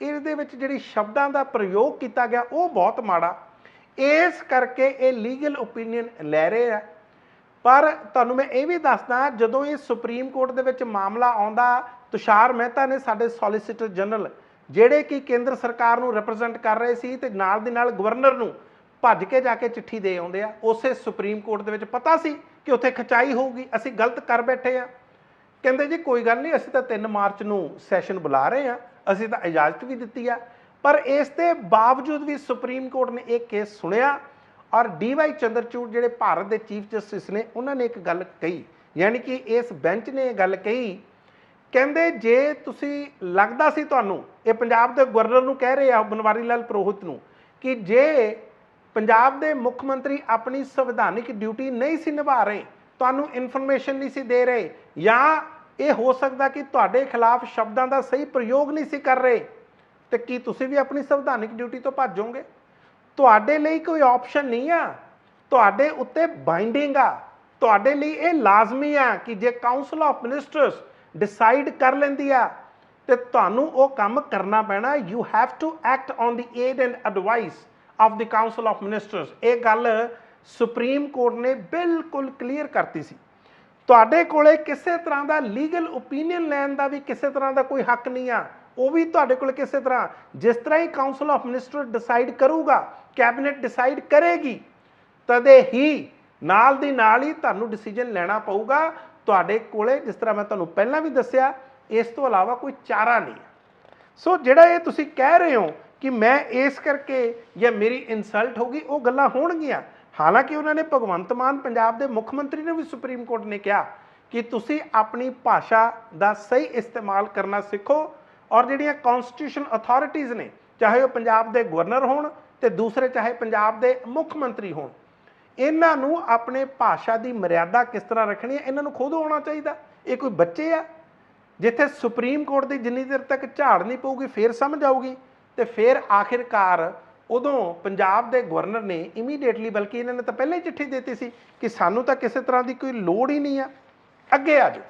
इहदे विच जिहड़ी शब्दां दा प्रयोग किया गया वो बहुत माड़ा। इस करके ये लीगल ओपीनियन लै रहे आ। पर तुहानूं मैं ये भी दसदा जदों ये सुप्रीम कोर्ट दे विच मामला आउंदा, तुषार मेहता ने साडे सॉलीसिटर जनरल ਜਿਹੜੇ कि केंद्र सरकार ਨੂੰ रिप्रजेंट कर रहे सी ते नाल दी नाल गवर्नर ਨੂੰ भज के जाके चिट्ठी दे आउंदे आ। उसे सुप्रीम कोर्ट ਦੇ ਵਿੱਚ पता सी कि उत्थे खचाई होगी, असीं गलत कर बैठे आ। ਕਹਿੰਦੇ जी कोई गल नहीं, असीं ਤਾਂ 3 मार्च ਨੂੰ सैशन बुला रहे हैं, असीं ਤਾਂ इजाजत भी दित्ती आ। पर इस दे बावजूद भी सुप्रीम कोर्ट ने एक केस सुनिया और DY चंद्रचूड़ ਜਿਹੜੇ भारत के चीफ जस्टिस ने उन्होंने एक गल कही, यानी कि इस बेंच ने गल कही, ਕਹਿੰਦੇ जे तुसी लगदा सी तुहानूं ये पंजाब के गवर्नर नूं कह रहे आ बनवारी लाल पुरोहित नूं कि जे पंजाब के मुख मंत्री अपनी संविधानिक ड्यूटी नहीं सी निभा रहे, तुहानूं इन्फॉर्मेशन नहीं सी दे रहे, या ये हो सकता कि तुहाडे खिलाफ शब्दों का सही प्रयोग नहीं सी कर रहे, तो की तुसी भी अपनी संविधानिक ड्यूटी तो भजोगे? तुहाडे लई कोई ऑप्शन नहीं आ, तुहाडे उत्ते बाइंडिंग आ, तुहाडे लई ये लाजमी आ कि जे काउंसल ऑफ मिनिस्टर्स डिसाइड कर लेंदी आ ते तुहानूं वो काम करना पैना। You have to act on the aid and advice of the council of ministers. ये गल सुप्रीम कोर्ट ने बिल्कुल क्लीयर करती सी। तुहाडे कोले किसी तरह का लीगल ओपीनियन लैन का भी किसी तरह का कोई हक नहीं आ, वो भी तुहाडे कोले किसी तरह जिस तरह ही काउंसल ऑफ मिनिस्टर डिसाइड करूगा, कैबिनेट डिसाइड करेगी, तदे ही नाल दी नाल ही तुहानूं डिसीजन लेना पऊगा। तुहाडे कोले जिस तरह मैं तुहानूं पहलां भी दस्सिया, इस तो इलावा कोई चारा नहीं है। सो जिहड़ा ये तुसीं कह रहे हो कि मैं इस करके या मेरी इंसल्ट होगी, वो गल्लां होणगीਆਂ। हालांकि उन्होंने भगवंत मान पंजाब के मुख मंत्री ने भी सुप्रीम कोर्ट ने कहा कि तुसीं अपनी भाषा का सही इस्तेमाल करना सीखो, और जिहड़ियां कॉन्स्टिट्यूशन अथॉरिटीज़ ने, चाहे वो पंजाब के गवर्नर होण ते दूसरे चाहे पंजाब के मुख मंत्री होण, इन्हां नूं अपने भाषा की मर्यादा किस तरह रखनी है इन्हां नूं खुद होना चाहिए। ये कोई बच्चे आ? जिथे सुप्रीम कोर्ट की जिन्नी देर तक झाड़ नहीं पऊगी फिर समझ आऊगी, तो फिर आखिरकार उदों पंजाब के गवर्नर ने इमीडिएटली, बल्कि इन्होंने तो पहले ही चिट्ठी देती सी कि सानू तो किसी तरह की कोई लोड़ ही नहीं है। अगे आ जाओ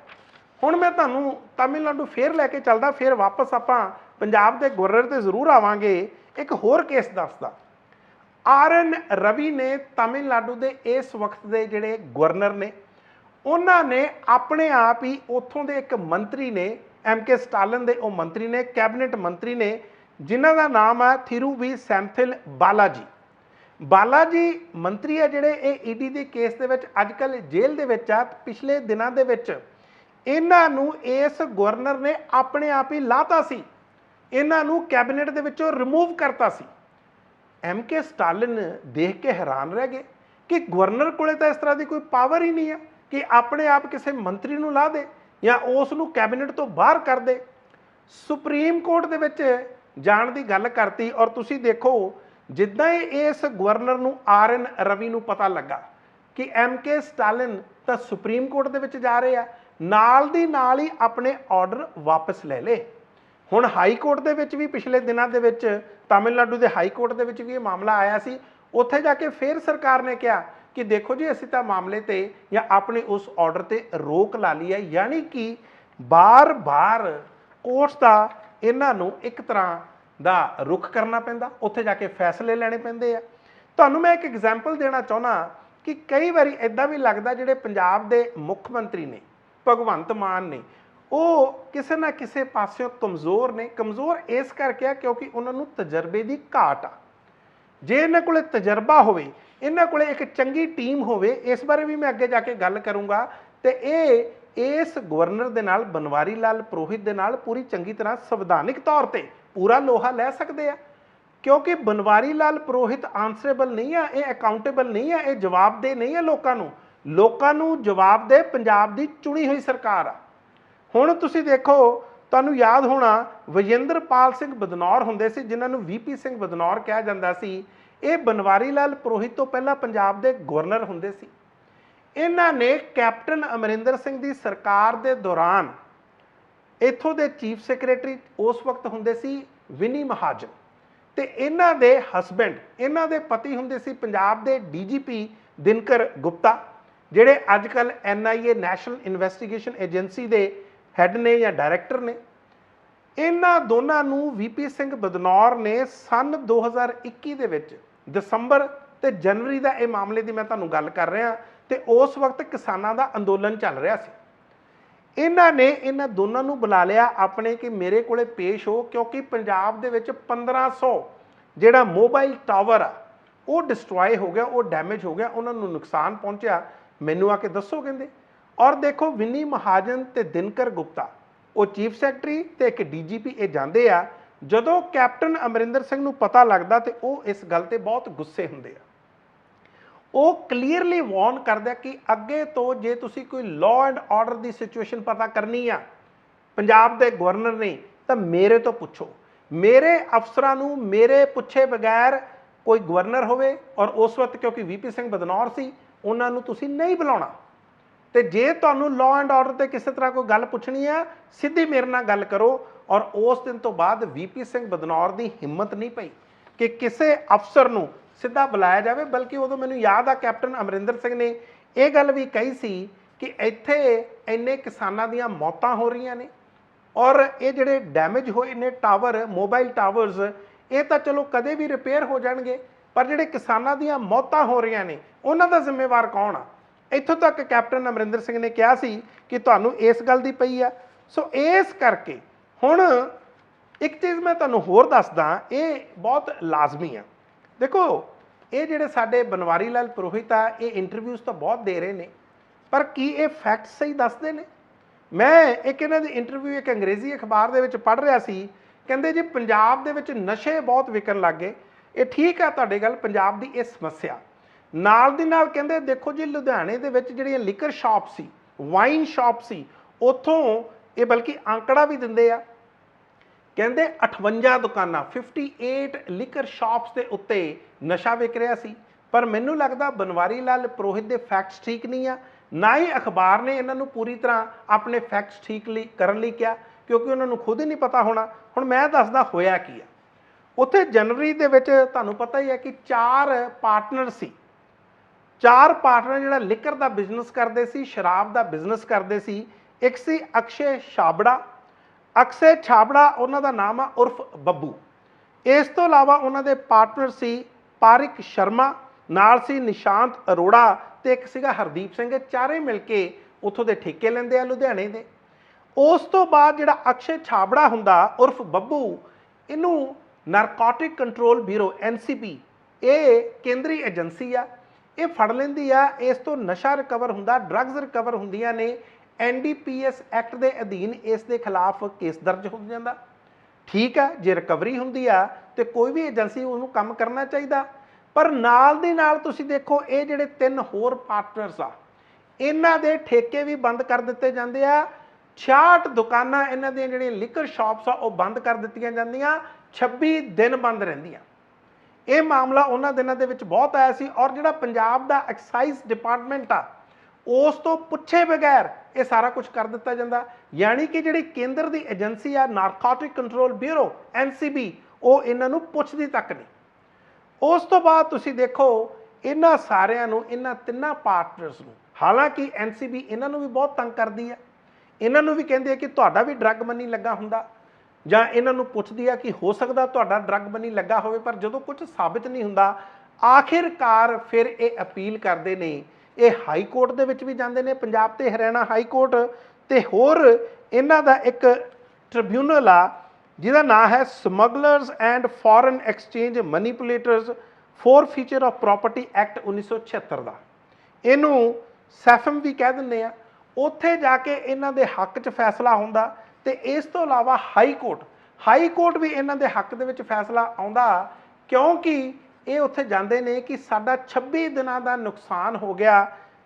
हुण मैं तुहानूं तमिलनाडु फिर लैके चलदा, फिर वापस आपां पंजाब के गवर्नर ते जरूर आवांगे। एक होर केस दसदा, RN रवि ने तमिलनाडु के इस वक्त के जिहड़े गवर्नर ने, उन्होंने अपने आप ही उत्थों के एक मंत्री ने, MK स्टालिन के वो मंत्री ने, कैबिनेट मंत्री ने, जिन्हों का नाम है थिरुवी सैंथिल बालाजी। ਬਾਲਾ ਜੀ ਮੰਤਰੀ ਆ ਜਿਹੜੇ, ਇਹ ਈਡੀ ਦੇ ਕੇਸ ਦੇ ਵਿੱਚ ਅੱਜ ਕੱਲ੍ਹ ਜੇਲ੍ਹ ਦੇ ਵਿੱਚ ਆ। ਪਿਛਲੇ ਦਿਨਾਂ ਦੇ ਵਿੱਚ ਇਹਨਾਂ ਨੂੰ ਇਸ ਗਵਰਨਰ ਨੇ ਆਪਣੇ ਆਪ ਹੀ ਲਾਤਾ ਸੀ, ਇਹਨਾਂ ਨੂੰ ਕੈਬਨਿਟ ਦੇ ਵਿੱਚੋਂ ਰਿਮੂਵ ਕਰਤਾ ਸੀ। MK ਸਟਾਲਿਨ ਦੇਖ ਕੇ ਹੈਰਾਨ ਰਹਿ ਗਏ ਕਿ ਗਵਰਨਰ ਕੋਲੇ ਤਾਂ ਇਸ ਤਰ੍ਹਾਂ ਦੀ ਕੋਈ ਪਾਵਰ ਹੀ ਨਹੀਂ ਹੈ ਕਿ ਆਪਣੇ ਆਪ ਕਿਸੇ ਮੰਤਰੀ ਨੂੰ ਲਾ ਦੇ ਜਾਂ ਉਸ ਨੂੰ ਕੈਬਨਿਟ ਤੋਂ ਬਾਹਰ ਕਰ ਦੇ। ਸੁਪਰੀਮ ਕੋਰਟ ਦੇ ਵਿੱਚ ਜਾਣ ਦੀ ਗੱਲ ਕਰਤੀ, ਔਰ ਤੁਸੀਂ ਦੇਖੋ ਜਿੱਦਾਂ ਹੀ ਇਸ ਗਵਰਨਰ ਨੂੰ RN ਰਵੀ ਨੂੰ ਪਤਾ ਲੱਗਾ ਕਿ MK ਸਟਾਲਿਨ ਤਾਂ ਸੁਪਰੀਮ ਕੋਰਟ ਦੇ ਵਿੱਚ ਜਾ ਰਹੇ ਆ, ਨਾਲ ਦੀ ਨਾਲ ਹੀ ਆਪਣੇ ਆਰਡਰ ਵਾਪਸ ਲੈ ਲਏ। ਹੁਣ ਹਾਈ ਕੋਰਟ ਦੇ ਵਿੱਚ ਵੀ ਪਿਛਲੇ ਦਿਨਾਂ ਦੇ ਵਿੱਚ ਤਾਮਿਲਨਾਡੂ ਦੇ ਹਾਈ ਕੋਰਟ ਦੇ ਵਿੱਚ ਵੀ ਇਹ ਮਾਮਲਾ ਆਇਆ ਸੀ। ਉੱਥੇ ਜਾ ਕੇ ਫਿਰ ਸਰਕਾਰ ਨੇ ਕਿਹਾ ਕਿ ਦੇਖੋ ਜੀ ਅਸੀਂ ਤਾਂ ਮਾਮਲੇ ਤੇ ਜਾਂ ਆਪਣੇ ਉਸ ਆਰਡਰ ਤੇ ਰੋਕ ਲਾ ਲਈ ਹੈ, ਯਾਨੀ ਕਿ ਬਾਰ-ਬਾਰ ਕੋਰਟਸ ਦਾ ਇਹਨਾਂ ਨੂੰ ਇੱਕ ਤਰ੍ਹਾਂ ਦਾ ਰੁਖ ਕਰਨਾ ਪੈਂਦਾ, ਉੱਥੇ ਜਾ ਕੇ ਫੈਸਲੇ ਲੈਣੇ ਪੈਂਦੇ ਆ। ਤੁਹਾਨੂੰ ਮੈਂ ਇੱਕ ਐਗਜ਼ਾਮਪਲ ਦੇਣਾ ਚਾਹੁੰਦਾ ਕਿ ਕਈ ਵਾਰੀ ਇੱਦਾਂ ਵੀ ਲੱਗਦਾ ਜਿਹੜੇ ਪੰਜਾਬ ਦੇ ਮੁੱਖ ਮੰਤਰੀ ਨੇ, ਭਗਵੰਤ ਮਾਨ ਨੇ, ਉਹ ਕਿਸੇ ਨਾ ਕਿਸੇ ਪਾਸਿਓਂ ਕਮਜ਼ੋਰ ਨੇ। ਕਮਜ਼ੋਰ ਇਸ ਕਰਕੇ ਆ ਕਿਉਂਕਿ ਉਹਨਾਂ ਨੂੰ ਤਜਰਬੇ ਦੀ ਘਾਟ ਆ। ਜੇ ਇਹਨਾਂ ਕੋਲੇ ਤਜਰਬਾ ਹੋਵੇ, ਇਹਨਾਂ ਕੋਲੇ ਇੱਕ ਚੰਗੀ ਟੀਮ ਹੋਵੇ, ਇਸ ਬਾਰੇ ਵੀ ਮੈਂ ਅੱਗੇ ਜਾ ਕੇ ਗੱਲ ਕਰੂੰਗਾ, ਤੇ ਇਹ ਇਸ ਗਵਰਨਰ ਦੇ ਨਾਲ, ਬਨਵਾਰੀ ਲਾਲ ਪੁਰੋਹਿਤ ਦੇ ਨਾਲ ਪੂਰੀ ਚੰਗੀ ਤਰ੍ਹਾਂ ਸੰਵਿਧਾਨਿਕ ਤੌਰ ਤੇ ਪੂਰਾ ਲੋਹਾ ਲੈ ਸਕਦੇ ਆ। ਕਿਉਂਕਿ ਬਨਵਾਰੀ ਲਾਲ ਪੁਰੋਹਿਤ ਆਨਸਰੇਬਲ ਨਹੀਂ ਆ, ਇਹ ਅਕਾਊਂਟੇਬਲ ਨਹੀਂ ਆ, ਇਹ ਜਵਾਬਦੇਹ ਨਹੀਂ ਆ ਲੋਕਾਂ ਨੂੰ ਜਵਾਬਦੇਹ ਪੰਜਾਬ ਦੀ ਚੁਣੀ ਹੋਈ ਸਰਕਾਰ ਆ। ਹੁਣ ਤੁਸੀਂ ਦੇਖੋ, ਤੁਹਾਨੂੰ ਯਾਦ ਹੋਣਾ ਵਿਜੇਂਦਰਪਾਲ ਸਿੰਘ ਬਦਨੌਰ ਹੁੰਦੇ ਸੀ, ਜਿਨ੍ਹਾਂ ਨੂੰ VP ਸਿੰਘ ਬਦਨੌਰ ਕਿਹਾ ਜਾਂਦਾ ਸੀ। ਇਹ ਬਨਵਾਰੀ ਲਾਲ ਪੁਰੋਹਿਤ ਤੋਂ ਪਹਿਲਾਂ ਪੰਜਾਬ ਦੇ ਗਵਰਨਰ ਹੁੰਦੇ ਸੀ। ਇਹਨਾਂ ਨੇ ਕੈਪਟਨ ਅਮਰਿੰਦਰ ਸਿੰਘ ਦੀ ਸਰਕਾਰ ਦੇ ਦੌਰਾਨ ਇੱਥੋਂ ਦੇ ਚੀਫ ਸੈਕਟਰੀ ਉਸ ਵਕਤ ਹੁੰਦੇ ਸੀ ਵਿਨੀ ਮਹਾਜਨ, ਤੇ ਇਹਨਾਂ ਦੇ ਹਸਬੈਂਡ, ਇਹਨਾਂ ਦੇ ਪਤੀ ਹੁੰਦੇ ਸੀ ਪੰਜਾਬ ਦੇ DGP ਦਿਨਕਰ ਗੁਪਤਾ, ਜਿਹੜੇ ਅੱਜ ਕੱਲ੍ਹ NIA ਨੈਸ਼ਨਲ ਇਨਵੈਸਟੀਗੇਸ਼ਨ ਏਜੰਸੀ ਦੇ ਹੈੱਡ ਨੇ ਜਾਂ ਡਾਇਰੈਕਟਰ ਨੇ। ਇਹਨਾਂ ਦੋਨਾਂ ਨੂੰ VP ਸਿੰਘ ਬਦਨੌਰ ਨੇ ਸੰਨ 2021 ਦੇ ਵਿੱਚ ਦਸੰਬਰ ਤੇ ਜਨਵਰੀ ਦਾ ਇਹ ਮਾਮਲੇ ਦੀ ਮੈਂ ਤੁਹਾਨੂੰ ਗੱਲ ਕਰ ਰਿਹਾ, ਤੇ ਉਸ ਵਕਤ ਕਿਸਾਨਾਂ ਦਾ ਅੰਦੋਲਨ ਚੱਲ ਰਿਹਾ ਸੀ। ਇਹਨਾਂ ਨੇ ਇਹਨਾਂ ਦੋਨਾਂ ਨੂੰ ਬੁਲਾ ਲਿਆ ਆਪਣੇ ਕਿ ਮੇਰੇ ਕੋਲੇ ਪੇਸ਼ ਹੋ, ਕਿਉਂਕਿ ਪੰਜਾਬ ਦੇ ਵਿੱਚ 1500 ਜਿਹੜਾ ਮੋਬਾਈਲ ਟਾਵਰ ਆ ਉਹ ਡਿਸਟਰੋਏ ਹੋ ਗਿਆ, ਉਹ ਡੈਮੇਜ ਹੋ ਗਿਆ, ਉਹਨਾਂ ਨੂੰ ਨੁਕਸਾਨ ਪਹੁੰਚਿਆ, ਮੈਨੂੰ ਆ ਕੇ ਦੱਸੋ ਕਹਿੰਦੇ। ਔਰ ਦੇਖੋ ਵਿਨੀ ਮਹਾਜਨ ਤੇ ਦਿਨਕਰ ਗੁਪਤਾ, ਉਹ ਚੀਫ ਸੈਕਟਰੀ ਤੇ ਇੱਕ DGP, ਇਹ ਜਾਂਦੇ ਆ। ਜਦੋਂ ਕੈਪਟਨ ਅਮਰਿੰਦਰ ਸਿੰਘ ਨੂੰ ਪਤਾ ਲੱਗਦਾ ਤੇ ਉਹ ਇਸ ਗੱਲ ਤੇ ਬਹੁਤ ਗੁੱਸੇ ਹੁੰਦੇ ਆ। ਉਹ ਕਲੀਅਰਲੀ ਵਾਰਨ ਕਰਦਾ ਕਿ ਅੱਗੇ ਤੋਂ ਜੇ ਤੁਸੀਂ ਕੋਈ law and order the situation ਪਤਾ ਕਰਨੀ ਆ ਪੰਜਾਬ ਦੇ ਗਵਰਨਰ ਨੇ, ਤਾਂ ਮੇਰੇ ਤੋਂ ਪੁੱਛੋ। ਮੇਰੇ ਅਫਸਰਾਂ ਨੂੰ ਮੇਰੇ ਪੁੱਛੇ ਬਗੈਰ ਕੋਈ ਗਵਰਨਰ ਹੋਵੇ, ਔਰ ਉਸ ਵਕਤ ਕਿਉਂਕਿ VP ਸਿੰਘ ਬਦਨੌਰ ਸੀ, ਉਹਨਾਂ ਨੂੰ ਤੁਸੀਂ ਨਹੀਂ ਬੁਲਾਉਣਾ। ਤੇ ਜੇ ਤੁਹਾਨੂੰ ਲਾਅ ਐਂਡ ਆਰਡਰ ਤੇ ਕਿਸੇ ਤਰ੍ਹਾਂ ਕੋਈ ਗੱਲ ਪੁੱਛਣੀ ਆ, ਸਿੱਧੀ ਮੇਰੇ ਨਾਲ ਗੱਲ ਕਰੋ। ਔਰ ਉਸ ਦਿਨ ਤੋਂ ਬਾਅਦ VP ਸਿੰਘ ਬਦਨੌਰ ਦੀ ਹਿੰਮਤ ਨਹੀਂ ਪਈ ਕਿ ਕਿਸੇ ਅਫਸਰ ਨੂੰ ਸਿੱਧਾ ਬੁਲਾਇਆ ਜਾਵੇ, ਬਲਕਿ ਉਦੋਂ ਮੈਨੂੰ ਯਾਦ ਆ ਕੈਪਟਨ ਅਮਰਿੰਦਰ ਸਿੰਘ ਨੇ ਇਹ ਗੱਲ ਵੀ ਕਹੀ ਸੀ ਕਿ ਇੱਥੇ ਇੰਨੇ ਕਿਸਾਨਾਂ ਦੀਆਂ ਮੌਤਾਂ ਹੋ ਰਹੀਆਂ ਨੇ, ਔਰ ਇਹ ਜਿਹੜੇ ਡੈਮੇਜ ਹੋਏ ਨੇ ਟਾਵਰ, ਮੋਬਾਈਲ ਟਾਵਰਸ, ਇਹ ਤਾਂ ਚਲੋ ਕਦੇ ਵੀ ਰਿਪੇਅਰ ਹੋ ਜਾਣਗੇ, ਪਰ ਜਿਹੜੇ ਕਿਸਾਨਾਂ ਦੀਆਂ ਮੌਤਾਂ ਹੋ ਰਹੀਆਂ ਨੇ ਉਹਨਾਂ ਦਾ ਜ਼ਿੰਮੇਵਾਰ ਕੌਣ ਆ। ਇੱਥੋਂ ਤੱਕ ਕੈਪਟਨ ਅਮਰਿੰਦਰ ਸਿੰਘ ਨੇ ਕਿਹਾ ਸੀ ਕਿ ਤੁਹਾਨੂੰ ਇਸ ਗੱਲ ਦੀ ਪਈ ਆ। ਸੋ ਇਸ ਕਰਕੇ ਹੁਣ ਇੱਕ ਚੀਜ਼ ਮੈਂ ਤੁਹਾਨੂੰ ਹੋਰ ਦੱਸਦਾ, ਇਹ ਬਹੁਤ ਲਾਜ਼ਮੀ ਆ। ਦੇਖੋ, ਇਹ ਜਿਹੜੇ ਸਾਡੇ ਬਨਵਾਰੀ ਲਾਲ ਪੁਰੋਹਿਤ ਆ, ਇਹ ਇੰਟਰਵਿਊਜ਼ ਤਾਂ ਬਹੁਤ ਦੇ ਰਹੇ ਨੇ, ਪਰ ਕੀ ਇਹ ਫੈਕਟ ਸਹੀ ਦੱਸਦੇ ਨੇ? ਮੈਂ ਇੱਕ ਇਹਨਾਂ ਦੀ ਇੰਟਰਵਿਊ ਇੱਕ ਅੰਗਰੇਜ਼ੀ ਅਖਬਾਰ ਦੇ ਵਿੱਚ ਪੜ੍ਹ ਰਿਹਾ ਸੀ। ਕਹਿੰਦੇ ਜੀ ਪੰਜਾਬ ਦੇ ਵਿੱਚ ਨਸ਼ੇ ਬਹੁਤ ਵਿਕਣ ਲੱਗ ਗਏ। ਇਹ ਠੀਕ ਆ ਤੁਹਾਡੀ ਗੱਲ, ਪੰਜਾਬ ਦੀ ਇਹ ਸਮੱਸਿਆ। ਨਾਲ ਦੀ ਨਾਲ ਕਹਿੰਦੇ ਦੇਖੋ ਜੀ ਲੁਧਿਆਣੇ ਦੇ ਵਿੱਚ ਜਿਹੜੀਆਂ ਲਿਕਰ ਸ਼ਾਪ ਸੀ, ਵਾਈਨ ਸ਼ਾਪ ਸੀ, ਉੱਥੋਂ ਇਹ ਬਲਕਿ ਅੰਕੜਾ ਵੀ ਦਿੰਦੇ ਆ, ਕਹਿੰਦੇ 58 ਦੁਕਾਨਾਂ 58 ਲਿਕਰ ਸ਼ਾਪਸ ਦੇ ਉੱਤੇ ਨਸ਼ਾ ਵਿਕ ਰਿਹਾ ਸੀ। ਪਰ ਮੈਨੂੰ ਲੱਗਦਾ ਬਨਵਾਰੀ ਲਾਲ ਪੁਰੋਹਿਤ ਦੇ ਫੈਕਟਸ ਠੀਕ ਨਹੀਂ ਆ, ਨਾ ਹੀ ਅਖਬਾਰ ਨੇ ਇਹਨਾਂ ਨੂੰ ਪੂਰੀ ਤਰ੍ਹਾਂ ਆਪਣੇ ਫੈਕਟਸ ਠੀਕ ਕਰਨ ਲਈ ਕਿਹਾ, ਕਿਉਂਕਿ ਉਹਨਾਂ ਨੂੰ ਖੁਦ ਹੀ ਨਹੀਂ ਪਤਾ ਹੋਣਾ। ਹੁਣ ਮੈਂ ਦੱਸਦਾ ਹੋਇਆ ਕੀ ਆ। ਉੱਥੇ ਜਨਵਰੀ ਦੇ ਵਿੱਚ ਤੁਹਾਨੂੰ ਪਤਾ ਹੀ ਹੈ ਕਿ 4 ਪਾਰਟਨਰ ਸੀ। 4 ਪਾਰਟਨਰ ਜਿਹੜਾ ਲਿਕਰ ਦਾ ਬਿਜ਼ਨਸ ਕਰਦੇ ਸੀ, ਸ਼ਰਾਬ ਦਾ ਬਿਜ਼ਨਸ ਕਰਦੇ ਸੀ। ਇੱਕ ਸੀ ਅਕਸ਼ੇ ਛਾਬੜਾ, ਅਕਸ਼ੇ ਛਾਬੜਾ ਉਹਨਾਂ ਦਾ ਨਾਮ ਆ, ਉਰਫ ਬੱਬੂ। ਇਸ ਤੋਂ ਇਲਾਵਾ ਉਹਨਾਂ ਦੇ ਪਾਰਟਨਰ ਸੀ ਪਾਰਿਕ ਸ਼ਰਮਾ, ਨਾਲ ਸੀ ਨਿਸ਼ਾਂਤ ਅਰੋੜਾ, ਤੇ ਇੱਕ ਸੀਗਾ ਹਰਦੀਪ ਸਿੰਘ। ਇਹ ਚਾਰੇ ਮਿਲ ਕੇ ਉੱਥੋਂ ਦੇ ਠੇਕੇ ਲੈਂਦੇ ਆ ਲੁਧਿਆਣੇ ਦੇ। ਉਸ ਤੋਂ ਬਾਅਦ ਜਿਹੜਾ ਅਕਸ਼ੇ ਛਾਬੜਾ ਹੁੰਦਾ ਉਰਫ ਬੱਬੂ, ਇਹਨੂੰ ਨਾਰਕੋਟਿਕ ਕੰਟਰੋਲ ਬਿਊਰੋ NCB, ਇਹ ਕੇਂਦਰੀ ਏਜੰਸੀ ਆ, ਇਹ ਫੜ ਲੈਂਦੀ ਆ, ਇਸ ਤੋਂ ਨਸ਼ਾ ਰਿਕਵਰ ਹੁੰਦਾ, ਡਰੱਗਸ ਰਿਕਵਰ ਹੁੰਦੀਆਂ ਨੇ, NDPS ਐਕਟ ਦੇ ਅਧੀਨ ਇਸ ਦੇ ਖਿਲਾਫ ਕੇਸ ਦਰਜ ਹੋ ਜਾਂਦਾ। ਠੀਕ ਆ, ਜੇ ਰਿਕਵਰੀ ਹੁੰਦੀ ਆ ਤੇ ਕੋਈ ਵੀ ਏਜੰਸੀ ਉਹਨੂੰ ਕੰਮ ਕਰਨਾ ਚਾਹੀਦਾ। ਪਰ ਨਾਲ ਦੀ ਨਾਲ ਤੁਸੀਂ ਦੇਖੋ ਇਹ ਜਿਹੜੇ 3 ਹੋਰ ਪਾਰਟਨਰਸ ਆ, ਇਹਨਾਂ ਦੇ ਠੇਕੇ ਵੀ ਬੰਦ ਕਰ ਦਿੱਤੇ ਜਾਂਦੇ ਆ। 66 ਦੁਕਾਨਾਂ ਇਹਨਾਂ ਦੀਆਂ ਜਿਹੜੀਆਂ ਲਿਕਰ ਸ਼ਾਪਸ ਆ ਉਹ ਬੰਦ ਕਰ ਦਿੱਤੀਆਂ ਜਾਂਦੀਆਂ, 26 ਦਿਨ ਬੰਦ ਰਹਿੰਦੀਆਂ। ਇਹ ਮਾਮਲਾ ਉਹਨਾਂ ਦਿਨਾਂ ਦੇ ਵਿੱਚ ਬਹੁਤ ਆਇਆ ਸੀ। ਔਰ ਜਿਹੜਾ ਪੰਜਾਬ ਦਾ ਐਕਸਾਈਜ਼ ਡਿਪਾਰਟਮੈਂਟ ਆ ਉਸ ਤੋਂ ਪੁੱਛੇ ਬਗੈਰ ਇਹ ਸਾਰਾ ਕੁਝ ਕਰ ਦਿੱਤਾ ਜਾਂਦਾ। ਯਾਨੀ ਕਿ ਜਿਹੜੀ ਕੇਂਦਰ ਦੀ ਏਜੰਸੀ ਆ ਨਾਰਕੋਟਿਕ ਕੰਟਰੋਲ ਬਿਊਰੋ NCB, ਉਹ ਇਹਨਾਂ ਨੂੰ ਪੁੱਛਦੀ ਤੱਕ ਨਹੀਂ। ਉਸ ਤੋਂ ਬਾਅਦ ਤੁਸੀਂ ਦੇਖੋ ਇਹਨਾਂ ਸਾਰਿਆਂ ਨੂੰ, ਇਹਨਾਂ 3 ਪਾਰਟਨਰਸ ਨੂੰ, ਹਾਲਾਂਕਿ NCB ਇਹਨਾਂ ਨੂੰ ਵੀ ਬਹੁਤ ਤੰਗ ਕਰਦੀ ਆ, ਇਹਨਾਂ ਨੂੰ ਵੀ ਕਹਿੰਦੇ ਆ ਕਿ ਤੁਹਾਡਾ ਵੀ ਡਰੱਗ ਮਨੀ ਲੱਗਾ ਹੁੰਦਾ, ਜਾਂ ਇਹਨਾਂ ਨੂੰ ਪੁੱਛਦੀ ਆ ਕਿ ਹੋ ਸਕਦਾ ਤੁਹਾਡਾ ਡਰੱਗ ਮਨੀ ਲੱਗਾ ਹੋਵੇ। ਪਰ ਜਦੋਂ ਕੁਝ ਸਾਬਿਤ ਨਹੀਂ ਹੁੰਦਾ, ਆਖਿਰਕਾਰ ਫਿਰ ਇਹ ਅਪੀਲ ਕਰਦੇ ਨੇ। ਇਹ ਹਾਈ ਕੋਰਟ ਦੇ ਵਿੱਚ ਵੀ ਜਾਂਦੇ ਨੇ, ਪੰਜਾਬ ਤੇ ਹਰਿਆਣਾ ਹਾਈ ਕੋਰਟ, ਤੇ ਹੋਰ ਇਹਨਾਂ ਦਾ ਇੱਕ ਟ੍ਰਿਬਿਊਨਲ ਆ ਜਿਹਦਾ ਨਾਮ ਹੈ smugglers and foreign exchange manipulators forfeiture of property act 1976 ਦਾ, ਇਹਨੂੰ ਸੈਫਮ ਵੀ ਕਹਿ ਦਿੰਦੇ ਆ। ਉੱਥੇ ਜਾ ਕੇ ਇਹਨਾਂ ਦੇ ਹੱਕ 'ਚ ਫੈਸਲਾ ਹੁੰਦਾ। ਤੇ ਇਸ ਤੋਂ ਇਲਾਵਾ ਹਾਈ ਕੋਰਟ ਵੀ ਇਹਨਾਂ ਦੇ ਹੱਕ ਦੇ ਵਿੱਚ ਫੈਸਲਾ ਆਉਂਦਾ, ਕਿਉਂਕਿ ਇਹ ਉੱਥੇ ਜਾਂਦੇ ਨੇ ਕਿ ਸਾਡਾ 26 ਦਿਨਾਂ ਦਾ ਨੁਕਸਾਨ ਹੋ ਗਿਆ।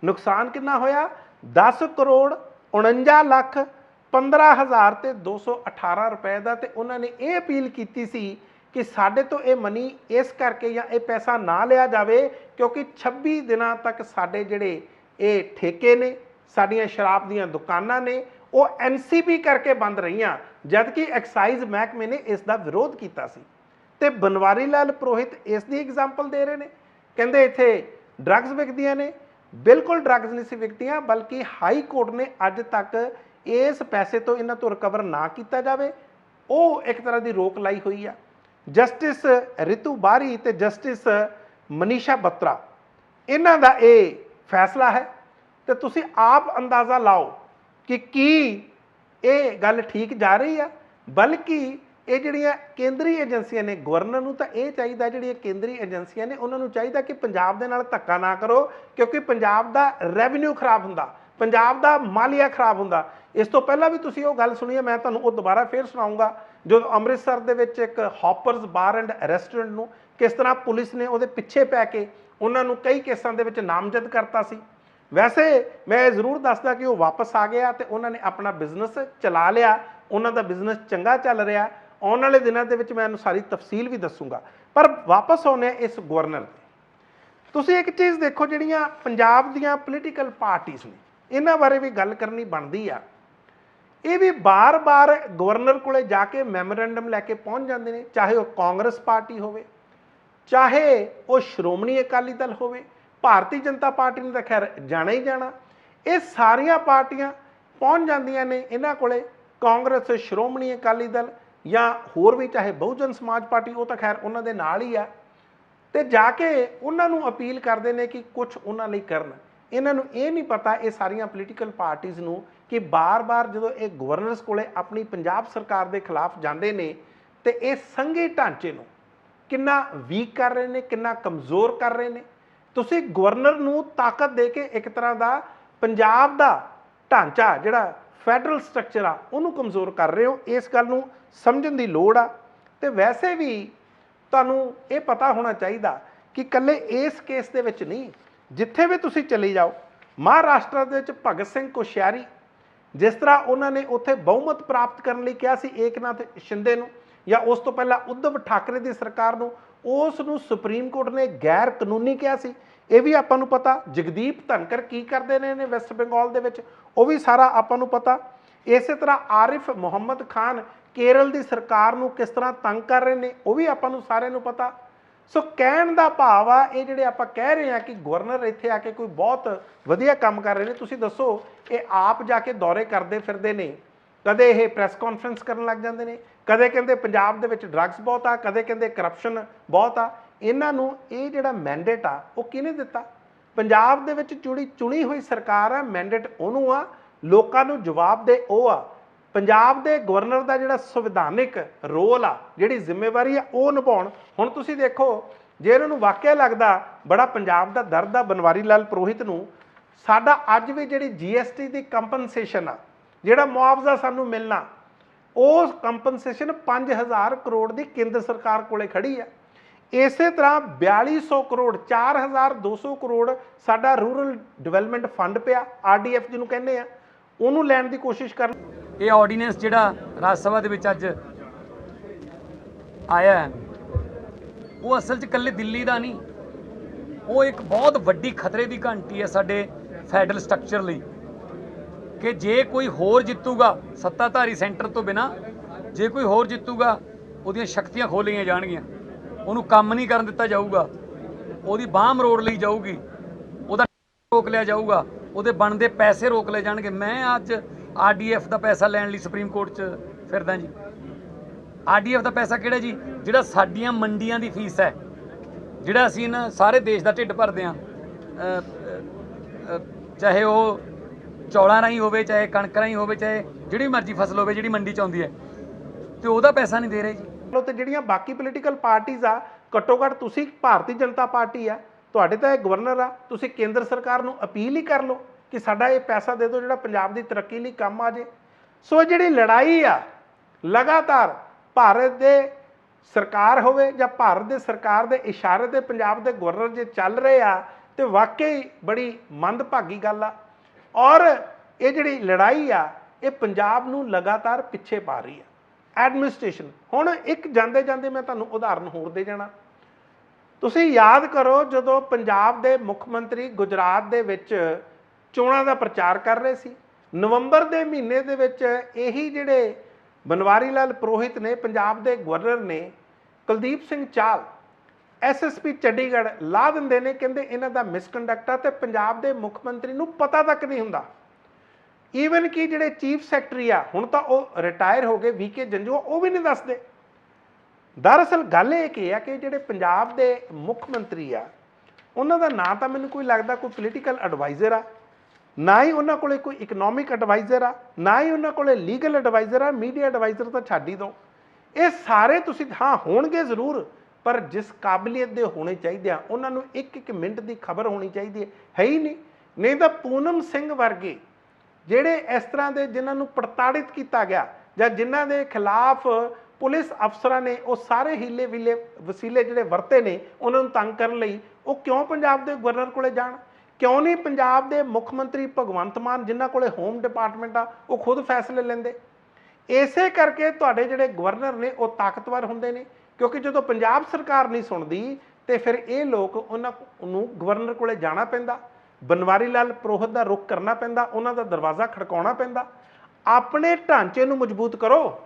ਨੁਕਸਾਨ ਕਿੰਨਾ ਹੋਇਆ? 10 ਕਰੋੜ 49 ਲੱਖ 15,000 ਤੇ 218 ਰੁਪਏ ਦਾ। ਤੇ ਉਹਨਾਂ ਨੇ ਇਹ ਅਪੀਲ ਕੀਤੀ ਸੀ ਕਿ ਸਾਡੇ ਤੋਂ ਇਹ ਮਨੀ ਇਸ ਕਰਕੇ ਜਾਂ ਇਹ ਪੈਸਾ ਨਾ ਲਿਆ ਜਾਵੇ ਕਿਉਂਕਿ 26 ਦਿਨਾਂ ਤੱਕ ਸਾਡੇ ਜਿਹੜੇ ਇਹ ਠੇਕੇ ਨੇ, ਸਾਡੀਆਂ ਸ਼ਰਾਬ ਦੀਆਂ ਦੁਕਾਨਾਂ ਨੇ, ਉਹ NCB ਕਰਕੇ ਬੰਦ ਰਹੀਆਂ, ਜਦਕਿ ਐਕਸਾਈਜ਼ ਮਹਿਕਮੇ ਨੇ ਇਸ ਦਾ ਵਿਰੋਧ ਕੀਤਾ ਸੀ। ਤੇ ਬਨਵਾਰੀ ਲਾਲ ਪ੍ਰੋਹਿਤ ਇਸ ਦੀ ਐਗਜ਼ਾਮਪਲ ਦੇ ਰਹੇ ਨੇ, ਕਹਿੰਦੇ ਇੱਥੇ ਡਰੱਗਸ ਵਿਕਦੀਆਂ ਨੇ। ਬਿਲਕੁਲ ਡਰੱਗਸ ਨਹੀਂ ਸੀ ਵਿਕਦੀਆਂ, ਬਲਕਿ ਹਾਈ ਕੋਰਟ ਨੇ ਅੱਜ ਤੱਕ ਇਸ ਪੈਸੇ ਤੋਂ ਇਹਨਾਂ ਤੋਂ ਰਿਕਵਰ ਨਾ ਕੀਤਾ ਜਾਵੇ, ਉਹ ਇੱਕ ਤਰ੍ਹਾਂ ਦੀ ਰੋਕ ਲਾਈ ਹੋਈ ਆ। ਜਸਟਿਸ ਰਿਤੂ ਬਾਰੀ ਤੇ ਜਸਟਿਸ ਮਨੀਸ਼ਾ ਬੱਤਰਾ, ਇਹਨਾਂ ਦਾ ਇਹ ਫੈਸਲਾ ਹੈ। ਤੇ ਤੁਸੀਂ ਆਪ ਅੰਦਾਜ਼ਾ ਲਾਓ ਕਿ ਕੀ ਇਹ ਗੱਲ ਠੀਕ ਜਾ ਰਹੀ ਆ। ਬਲਕਿ ਇਹ ਜਿਹੜੀਆਂ ਕੇਂਦਰੀ ਏਜੰਸੀਆਂ ਨੇ, ਗਵਰਨਰ ਨੂੰ ਤਾਂ ਇਹ ਚਾਹੀਦਾ, ਜਿਹੜੀਆਂ ਕੇਂਦਰੀ ਏਜੰਸੀਆਂ ਨੇ ਉਹਨਾਂ ਨੂੰ ਚਾਹੀਦਾ ਕਿ ਪੰਜਾਬ ਦੇ ਨਾਲ ਧੱਕਾ ਨਾ ਕਰੋ, ਕਿਉਂਕਿ ਪੰਜਾਬ ਦਾ ਰੈਵਨਿਊ ਖਰਾਬ ਹੁੰਦਾ, ਪੰਜਾਬ ਦਾ ਮਾਲੀਆ ਖਰਾਬ ਹੁੰਦਾ। ਇਸ ਤੋਂ ਪਹਿਲਾਂ ਵੀ ਤੁਸੀਂ ਉਹ ਗੱਲ ਸੁਣੀ ਹੈ, ਮੈਂ ਤੁਹਾਨੂੰ ਉਹ ਦੁਬਾਰਾ ਫੇਰ ਸੁਣਾਉਂਗਾ, ਜਦੋਂ ਅੰਮ੍ਰਿਤਸਰ ਦੇ ਵਿੱਚ ਇੱਕ ਹੌਪਰਸ ਬਾਰ ਐਂਡ ਰੈਸਟੋਰੈਂਟ ਨੂੰ ਕਿਸ ਤਰ੍ਹਾਂ ਪੁਲਿਸ ਨੇ ਉਹਦੇ ਪਿੱਛੇ ਪੈ ਕੇ ਉਹਨਾਂ ਨੂੰ ਕਈ ਕੇਸਾਂ ਦੇ ਵਿੱਚ ਨਾਮਜ਼ਦ ਕਰਤਾ ਸੀ। ਵੈਸੇ ਮੈਂ ਜ਼ਰੂਰ ਦੱਸਦਾ ਕਿ ਉਹ ਵਾਪਸ ਆ ਗਿਆ ਤੇ ਉਹਨਾਂ ਨੇ ਆਪਣਾ ਬਿਜ਼ਨਸ ਚਲਾ ਲਿਆ, ਉਹਨਾਂ ਦਾ ਬਿਜ਼ਨਸ ਚੰਗਾ ਚੱਲ ਰਿਹਾ। ਆਉਣ ਵਾਲੇ ਦਿਨਾਂ ਦੇ ਵਿੱਚ ਮੈਂ ਇਹਨੂੰ ਸਾਰੀ ਤਫਸੀਲ ਵੀ ਦੱਸੂਗਾ। ਪਰ ਵਾਪਸ ਆਉਂਦੇ ਹਾਂ ਇਸ ਗਵਰਨਰ ਤੇ। ਤੁਸੀਂ ਇੱਕ ਚੀਜ਼ ਦੇਖੋ, ਜਿਹੜੀਆਂ ਪੰਜਾਬ ਦੀਆਂ ਪੋਲੀਟੀਕਲ ਪਾਰਟੀਆਂ ਨੇ, ਇਹਨਾਂ ਬਾਰੇ ਵੀ ਗੱਲ ਕਰਨੀ ਬਣਦੀ ਆ। ਇਹ ਵੀ ਬਾਰ-ਬਾਰ ਗਵਰਨਰ ਕੋਲੇ ਜਾ ਕੇ ਮੈਮੋਰੈਂਡਮ ਲੈ ਕੇ ਪਹੁੰਚ ਜਾਂਦੇ ਨੇ, ਚਾਹੇ ਉਹ ਕਾਂਗਰਸ ਪਾਰਟੀ ਹੋਵੇ, ਚਾਹੇ ਉਹ ਸ਼੍ਰੋਮਣੀ ਅਕਾਲੀ ਦਲ ਹੋਵੇ, ਭਾਰਤੀ ਜਨਤਾ ਪਾਰਟੀ ਨੇ ਤਾਂ ਖੈਰ ਜਾਣਾ ਹੀ ਜਾਣਾ। ਇਹ ਸਾਰੀਆਂ ਪਾਰਟੀਆਂ ਪਹੁੰਚ ਜਾਂਦੀਆਂ ਨੇ ਇਹਨਾਂ ਕੋਲੇ, ਕਾਂਗਰਸ, ਸ਼੍ਰੋਮਣੀ ਅਕਾਲੀ ਦਲ ਜਾਂ ਹੋਰ ਵੀ, ਚਾਹੇ ਬਹੁਜਨ ਸਮਾਜ ਪਾਰਟੀ, ਉਹ ਤਾਂ ਖੈਰ ਉਹਨਾਂ ਦੇ ਨਾਲ ਹੀ ਆ। ਤੇ ਜਾ ਕੇ ਉਹਨਾਂ ਨੂੰ ਅਪੀਲ ਕਰਦੇ ਨੇ ਕਿ ਕੁਝ ਉਹਨਾਂ ਲਈ ਕਰਨ। ਇਹਨਾਂ ਨੂੰ ਇਹ ਨਹੀਂ ਪਤਾ, ਇਹ ਸਾਰੀਆਂ ਪੋਲੀਟੀਕਲ ਪਾਰਟੀਆਂ ਨੂੰ, ਕਿ ਬਾਰ-ਬਾਰ ਜਦੋਂ ਇਹ ਗਵਰਨਰਸ ਕੋਲੇ ਆਪਣੀ ਪੰਜਾਬ ਸਰਕਾਰ ਦੇ ਖਿਲਾਫ ਜਾਂਦੇ ਨੇ ਤੇ ਇਹ ਸੰਘੀ ਢਾਂਚੇ ਨੂੰ ਕਿੰਨਾ ਵੀਕ ਕਰ ਰਹੇ ਨੇ, ਕਿੰਨਾ ਕਮਜ਼ੋਰ ਕਰ ਰਹੇ ਨੇ। ਤੁਸੀਂ ਗਵਰਨਰ ਨੂੰ ਤਾਕਤ ਦੇ ਕੇ ਇੱਕ ਤਰ੍ਹਾਂ ਦਾ ਪੰਜਾਬ ਦਾ ਢਾਂਚਾ, ਜਿਹੜਾ ਫੈਡਰਲ ਸਟਰਕਚਰ ਆ, ਉਹਨੂੰ ਕਮਜ਼ੋਰ ਕਰ ਰਹੇ ਹੋ। ਇਸ ਗੱਲ ਨੂੰ ਸਮਝਣ ਦੀ ਲੋੜ ਆ। ਤੇ ਵੈਸੇ ਵੀ ਤੁਹਾਨੂੰ ਇਹ ਪਤਾ ਹੋਣਾ ਚਾਹੀਦਾ ਕਿ ਇਕੱਲੇ ਇਸ ਕੇਸ ਦੇ ਵਿੱਚ ਨਹੀਂ, ਜਿੱਥੇ ਵੀ ਤੁਸੀਂ ਚਲੇ ਜਾਓ, ਮਹਾਰਾਸ਼ਟਰ ਦੇ ਵਿੱਚ ਭਗਤ ਸਿੰਘ ਕੋਸ਼ਿਆਰੀ, ਜਿਸ ਤਰ੍ਹਾਂ ਉਹਨਾਂ ਨੇ ਉੱਥੇ ਬਹੁਮਤ ਪ੍ਰਾਪਤ ਕਰਨ ਲਈ ਕਿਹਾ ਸੀ ਏਕਨਾਥ ਸ਼ਿੰਦੇ ਨੂੰ, ਜਾਂ ਉਸ ਤੋਂ ਪਹਿਲਾਂ ਉद्धਵ ਠਾਕਰੇ ਦੀ ਸਰਕਾਰ ਨੂੰ, ਉਸ ਨੂੰ ਸੁਪਰੀਮ ਕੋਰਟ ਨੇ ਗੈਰ ਕਾਨੂੰਨੀ ਕਿਹਾ ਸੀ। ਇਹ ਵੀ ਆਪਾਂ ਨੂੰ ਪਤਾ। ਜਗਦੀਪ ਧਨਕਰ ਕੀ ਕਰਦੇ ਨੇ ਵੈਸਟ ਬੰਗਾਲ ਦੇ ਵਿੱਚ, ਉਹ ਵੀ ਸਾਰਾ ਆਪਾਂ ਨੂੰ ਪਤਾ। ਇਸੇ ਤਰ੍ਹਾਂ ਆਰਿਫ ਮੁਹੰਮਦ ਖਾਨ ਕੇਰਲ ਦੀ ਸਰਕਾਰ ਨੂੰ ਕਿਸ ਤਰ੍ਹਾਂ ਤੰਗ ਕਰ ਰਹੇ ਨੇ, ਉਹ ਵੀ ਆਪਾਂ ਨੂੰ ਸਾਰਿਆਂ ਨੂੰ ਪਤਾ। ਸੋ ਕਹਿਣ ਦਾ ਭਾਵ ਆ, ਇਹ ਜਿਹੜੇ ਆਪਾਂ ਕਹਿ ਰਹੇ ਹਾਂ ਕਿ ਗਵਰਨਰ ਇੱਥੇ ਆ ਕੇ ਕੋਈ ਬਹੁਤ ਵਧੀਆ ਕੰਮ ਕਰ ਰਹੇ ਨੇ, ਤੁਸੀਂ ਦੱਸੋ, ਇਹ ਆਪ ਜਾ ਕੇ ਦੌਰੇ ਕਰਦੇ ਫਿਰਦੇ ਨੇ। ਕਦੇ ਇਹ ਪ੍ਰੈਸ ਕਾਨਫਰੰਸ ਕਰਨ ਲੱਗ ਜਾਂਦੇ ਨੇ, ਕਦੇ ਕਹਿੰਦੇ ਪੰਜਾਬ ਦੇ ਵਿੱਚ ਡਰੱਗਸ ਬਹੁਤ ਆ, ਕਦੇ ਕਹਿੰਦੇ ਕਰਪਸ਼ਨ ਬਹੁਤ ਆ। ਇਹਨਾਂ ਨੂੰ ਇਹ ਜਿਹੜਾ ਮੈਂਡੇਟ ਆ ਉਹ ਕਿਹਨੇ ਦਿੱਤਾ? ਪੰਜਾਬ ਦੇ ਵਿੱਚ ਚੁਣੀ ਹੋਈ ਸਰਕਾਰ ਆ, ਮੈਂਡੇਟ ਉਹਨੂੰ ਆ, ਲੋਕਾਂ ਨੂੰ ਜਵਾਬ ਦੇ ਉਹ ਆ। ਪੰਜਾਬ ਦੇ ਗਵਰਨਰ ਦਾ ਜਿਹੜਾ ਸੰਵਿਧਾਨਿਕ ਰੋਲ ਆ, ਜਿਹੜੀ ਜ਼ਿੰਮੇਵਾਰੀ ਆ, ਉਹ ਨਿਭਾਉਣ। ਹੁਣ ਤੁਸੀਂ ਦੇਖੋ, ਜੇ ਇਹਨਾਂ ਨੂੰ ਵਾਕਿਆ ਲੱਗਦਾ ਬੜਾ ਪੰਜਾਬ ਦਾ ਦਰਦ ਆ ਬਨਵਾਰੀ ਲਾਲ ਪ੍ਰੋਹਿਤ ਨੂੰ, ਸਾਡਾ ਅੱਜ ਵੀ ਜਿਹੜੀ GST ਦੀ ਕੰਪਨਸੇਸ਼ਨ ਆ, ਜਿਹੜਾ ਮੁਆਵਜ਼ਾ ਸਾਨੂੰ ਮਿਲਣਾ, ਉਹ ਕੰਪਨਸੇਸ਼ਨ 5000 ਕਰੋੜ ਦੀ ਕੇਂਦਰ ਸਰਕਾਰ ਕੋਲੇ ਖੜੀ ਆ। ਇਸੇ ਤਰ੍ਹਾਂ 4200 ਕਰੋੜ 4200 ਕਰੋੜ ਸਾਡਾ ਰੂਰਲ ਡਿਵੈਲਪਮੈਂਟ ਫੰਡ ਪਿਆ, RDF ਜਿਹਨੂੰ ਕਹਿੰਦੇ ਆ, ਉਹਨੂੰ ਲੈਣ ਦੀ ਕੋਸ਼ਿਸ਼ ਕਰ। ਇਹ ਆਰਡੀਨੈਂਸ ਜਿਹੜਾ ਰਾਜ ਸਭਾ ਦੇ ਵਿੱਚ ਅੱਜ ਆਇਆ ਹੈ, ਉਹ ਅਸਲ 'ਚ ਇਕੱਲੇ ਦਿੱਲੀ ਦਾ ਨਹੀਂ, ਉਹ ਇੱਕ ਬਹੁਤ ਵੱਡੀ ਖਤਰੇ ਦੀ ਘੰਟੀ ਹੈ ਸਾਡੇ ਫੈਡਰਲ ਸਟਰਕਚਰ ਲਈ ਕਿ ਜੇ ਕੋਈ ਹੋਰ ਜਿੱਤੂਗਾ ਸੱਤਾਧਾਰੀ ਸੈਂਟਰ ਤੋਂ ਬਿਨਾਂ, ਜੇ ਕੋਈ ਹੋਰ ਜਿੱਤੂਗਾ ਉਹਦੀਆਂ ਸ਼ਕਤੀਆਂ ਖੋਹ ਲਈਆਂ ਜਾਣਗੀਆਂ, ਉਹਨੂੰ ਕੰਮ ਨਹੀਂ ਕਰਨ ਦਿੱਤਾ ਜਾਊਗਾ, ਉਹਦੀ ਬਾਂਹ ਮਰੋੜ ਲਈ ਜਾਊਗੀ, ਉਹਦਾ ਰੋਕ ਲਿਆ ਜਾਊਗਾ, ਉਹਦੇ ਬਣਦੇ ਪੈਸੇ ਰੋਕ ਲਏ ਜਾਣਗੇ। ਮੈਂ ਅੱਜ RDF ਦਾ ਪੈਸਾ ਲੈਣ ਲਈ ਸੁਪਰੀਮ ਕੋਰਟ 'ਚ ਫਿਰਦਾ ਜੀ। RDF ਦਾ ਪੈਸਾ ਕਿਹੜਾ ਜੀ? ਜਿਹੜਾ ਸਾਡੀਆਂ ਮੰਡੀਆਂ ਦੀ ਫੀਸ ਹੈ, ਜਿਹੜਾ ਅਸੀਂ ਇਹਨਾਂ ਸਾਰੇ ਦੇਸ਼ ਦਾ ਢਿੱਡ ਭਰਦੇ ਹਾਂ, ਚਾਹੇ ਉਹ ਚੌਲਾਂ ਰਾਹੀਂ ਹੋਵੇ, ਚਾਹੇ ਕਣਕ ਰਾਹੀਂ ਹੋਵੇ, ਚਾਹੇ ਜਿਹੜੀ ਮਰਜ਼ੀ ਫਸਲ ਹੋਵੇ ਜਿਹੜੀ ਮੰਡੀ 'ਚ ਆਉਂਦੀ ਹੈ, ਤੇ ਉਹਦਾ ਪੈਸਾ ਨਹੀਂ ਦੇ ਰਹੇ ਜੀ। ਤੇ ਜਿਹੜੀਆਂ ਬਾਕੀ ਪੋਲੀਟੀਕਲ ਪਾਰਟੀਆਂ ਆ, ਘੱਟੋ ਘੱਟ ਤੁਸੀਂ ਭਾਰਤੀ ਜਨਤਾ ਪਾਰਟੀ ਆ, ਤੁਹਾਡੇ ਤਾਂ ਇਹ ਗਵਰਨਰ ਆ, ਤੁਸੀਂ ਕੇਂਦਰ ਸਰਕਾਰ ਨੂੰ ਅਪੀਲ ਹੀ ਕਰ ਲਓ ਕਿ ਸਾਡਾ ਇਹ ਪੈਸਾ ਦੇ ਦਿਓ ਜਿਹੜਾ ਪੰਜਾਬ ਦੀ ਤਰੱਕੀ ਲਈ ਕੰਮ ਆ ਜੇ। ਸੋ ਜਿਹੜੀ ਲੜਾਈ ਆ ਲਗਾਤਾਰ ਭਾਰਤ ਦੇ ਸਰਕਾਰ ਹੋਵੇ ਜਾਂ ਭਾਰਤ ਦੇ ਸਰਕਾਰ ਦੇ ਇਸ਼ਾਰੇ ਤੇ ਪੰਜਾਬ ਦੇ ਗਵਰਨਰ ਜੇ ਚੱਲ ਰਹੇ ਆ, ਤੇ ਵਾਕਈ ਬੜੀ ਮੰਦਭਾਗੀ ਗੱਲ ਆ। ਔਰ ਇਹ ਜਿਹੜੀ ਲੜਾਈ ਆ, ਇਹ ਪੰਜਾਬ ਨੂੰ ਲਗਾਤਾਰ ਪਿੱਛੇ ਪਾ ਰਹੀ ਆ। ਐਡਮਿਨਿਸਟ੍ਰੇਸ਼ਨ ਹੁਣ ਇੱਕ ਜਾਂਦੇ ਜਾਂਦੇ ਮੈਂ ਤੁਹਾਨੂੰ ਉਦਾਹਰਨ ਹੋਰ ਦੇ ਜਾਣਾ। ਤੁਸੀਂ ਯਾਦ ਕਰੋ ਜਦੋਂ ਪੰਜਾਬ ਦੇ ਮੁੱਖ ਮੰਤਰੀ ਗੁਜਰਾਤ ਦੇ ਵਿੱਚ ਚੋਣਾਂ ਦਾ ਪ੍ਰਚਾਰ ਕਰ ਰਹੇ ਸੀ, ਨਵੰਬਰ ਦੇ ਮਹੀਨੇ ਦੇ ਵਿੱਚ ਇਹੀ ਜਿਹੜੇ ਬਨਵਾਰੀ ਲਾਲ ਪ੍ਰੋਹਿਤ ਨੇ, ਪੰਜਾਬ ਦੇ ਗਵਰਨਰ ਨੇ, ਕੁਲਦੀਪ ਸਿੰਘ ਚਾਹਲ SSP ਚੰਡੀਗੜ੍ਹ ਲਾ ਦਿੰਦੇ ਨੇ, ਕਹਿੰਦੇ ਇਹਨਾਂ ਦਾ ਮਿਸਕੰਡਕਟ ਆ, ਤੇ ਪੰਜਾਬ ਦੇ ਮੁੱਖ ਮੰਤਰੀ ਨੂੰ ਪਤਾ ਤੱਕ ਨਹੀਂ ਹੁੰਦਾ। ਈਵਨ ਕਿ ਜਿਹੜੇ ਚੀਫ ਸੈਕਟਰੀ ਆ, ਹੁਣ ਤਾਂ ਉਹ ਰਿਟਾਇਰ ਹੋ ਗਏ, VK ਜੰਜੂਆ, ਉਹ ਵੀ ਨਹੀਂ ਦੱਸਦੇ। ਦਰਅਸਲ ਗੱਲ ਇਹ ਕੀ ਆ ਕਿ ਜਿਹੜੇ ਪੰਜਾਬ ਦੇ ਮੁੱਖ ਮੰਤਰੀ ਆ, ਉਹਨਾਂ ਦਾ ਨਾਂ ਤਾਂ ਮੈਨੂੰ ਕੋਈ ਲੱਗਦਾ ਕੋਈ ਪੋਲੀਟੀਕਲ ਐਡਵਾਈਜ਼ਰ ਆ, ਨਾ ਹੀ ਉਹਨਾਂ ਕੋਲੇ ਕੋਈ ਇਕਨੋਮਿਕ ਐਡਵਾਈਜ਼ਰ ਆ, ਨਾ ਹੀ ਉਹਨਾਂ ਕੋਲੇ ਲੀਗਲ ਐਡਵਾਈਜ਼ਰ ਆ, ਮੀਡੀਆ ਐਡਵਾਈਜ਼ਰ ਤਾਂ ਛੱਡ ਹੀ ਦਿਓ। ਇਹ ਸਾਰੇ ਤੁਸੀਂ ਹਾਂ ਹੋਣਗੇ ਜ਼ਰੂਰ, ਪਰ ਜਿਸ ਕਾਬਲੀਅਤ ਦੇ ਹੋਣੇ ਚਾਹੀਦੇ ਆ, ਉਹਨਾਂ ਨੂੰ ਇੱਕ ਇੱਕ ਮਿੰਟ ਦੀ ਖਬਰ ਹੋਣੀ ਚਾਹੀਦੀ ਹੈ ਹੀ ਨਹੀਂ। ਨਹੀਂ ਤਾਂ ਪੂਨਮ ਸਿੰਘ ਵਰਗੇ ਜਿਹੜੇ ਇਸ ਤਰ੍ਹਾਂ ਦੇ ਜਿਨ੍ਹਾਂ ਨੂੰ ਪ੍ਰਤਾੜਿਤ ਕੀਤਾ ਗਿਆ ਜਾਂ ਜਿਨ੍ਹਾਂ ਦੇ ਖਿਲਾਫ ਪੁਲਿਸ ਅਫਸਰਾਂ ਨੇ ਉਹ ਸਾਰੇ ਹੀਲੇ ਵੀਲੇ ਵਸੀਲੇ ਜਿਹੜੇ ਵਰਤੇ ਨੇ ਉਹਨਾਂ ਨੂੰ ਤੰਗ ਕਰਨ ਲਈ, ਉਹ ਕਿਉਂ ਪੰਜਾਬ ਦੇ ਗਵਰਨਰ ਕੋਲੇ ਜਾਣ? ਕਿਉਂ ਨਹੀਂ ਪੰਜਾਬ ਦੇ ਮੁੱਖ ਮੰਤਰੀ ਭਗਵੰਤ ਮਾਨ, ਜਿਨ੍ਹਾਂ ਕੋਲੇ ਹੋਮ ਡਿਪਾਰਟਮੈਂਟ ਆ, ਉਹ ਖੁਦ ਫੈਸਲੇ ਲੈਂਦੇ? ਇਸੇ ਕਰਕੇ ਤੁਹਾਡੇ ਜਿਹੜੇ ਗਵਰਨਰ ਨੇ ਉਹ ਤਾਕਤਵਰ ਹੁੰਦੇ ਨੇ, ਕਿਉਂਕਿ ਜਦੋਂ ਪੰਜਾਬ ਸਰਕਾਰ ਨਹੀਂ ਸੁਣਦੀ ਤੇ ਫਿਰ ਇਹ ਲੋਕ ਉਹਨਾਂ ਨੂੰ ਗਵਰਨਰ ਕੋਲੇ ਜਾਣਾ ਪੈਂਦਾ, ਬਨਵਾਰੀ ਲਾਲ ਪ੍ਰੋਹਿਤ ਦਾ ਰੁਖ ਕਰਨਾ ਪੈਂਦਾ, ਉਹਨਾਂ ਦਾ ਦਰਵਾਜ਼ਾ ਖੜਕਾਉਣਾ ਪੈਂਦਾ। ਆਪਣੇ ਢਾਂਚੇ ਨੂੰ ਮਜ਼ਬੂਤ ਕਰੋ।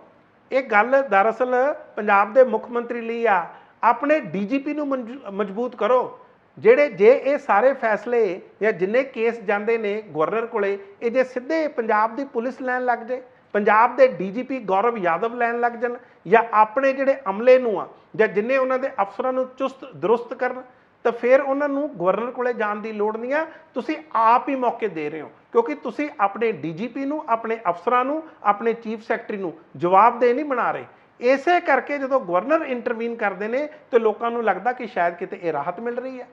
ਇਹ ਗੱਲ ਦਰਅਸਲ ਪੰਜਾਬ ਦੇ ਮੁੱਖ ਮੰਤਰੀ ਲਈ ਆ। ਆਪਣੇ DGP ਨੂੰ ਮਜ਼ਬੂਤ ਕਰੋ। ਜਿਹੜੇ ਜੇ ਇਹ ਸਾਰੇ ਫੈਸਲੇ ਜਾਂ ਜਿੰਨੇ ਕੇਸ ਜਾਂਦੇ ਨੇ ਗਵਰਨਰ ਕੋਲੇ, ਇਹ ਜੇ ਸਿੱਧੇ ਪੰਜਾਬ ਦੀ ਪੁਲਿਸ ਲੈਣ ਲੱਗ ਜਾਏ, ਪੰਜਾਬ ਦੇ DGP ਗੌਰਵ ਯਾਦਵ ਲੈਣ ਲੱਗ ਜਾਣ, ਜਾਂ ਆਪਣੇ ਜਿਹੜੇ ਅਮਲੇ ਨੂੰ ਆ ਜਾਂ ਜਿੰਨੇ ਉਹਨਾਂ ਦੇ ਅਫਸਰਾਂ ਨੂੰ ਚੁਸਤ ਦਰੁਸਤ ਕਰਨ, ਤਾਂ ਫਿਰ ਉਹਨਾਂ ਨੂੰ ਗਵਰਨਰ ਕੋਲੇ ਜਾਣ ਦੀ ਲੋੜ ਨਹੀਂ ਆ। ਤੁਸੀਂ ਆਪ ਹੀ ਮੌਕੇ ਦੇ ਰਹੇ ਹੋ, ਕਿਉਂਕਿ ਤੁਸੀਂ ਆਪਣੇ DGP ਨੂੰ, ਆਪਣੇ ਅਫਸਰਾਂ ਨੂੰ, ਆਪਣੇ ਚੀਫ ਸੈਕਟਰੀ ਨੂੰ ਜਵਾਬਦੇਹ ਨਹੀਂ ਬਣਾ ਰਹੇ। ਇਸੇ ਕਰਕੇ ਜਦੋਂ ਗਵਰਨਰ ਇੰਟਰਵੀਨ ਕਰਦੇ ਨੇ ਤੇ ਲੋਕਾਂ ਨੂੰ ਲੱਗਦਾ ਕਿ ਸ਼ਾਇਦ ਕਿਤੇ ਇਹ ਰਾਹਤ ਮਿਲ ਰਹੀ ਹੈ।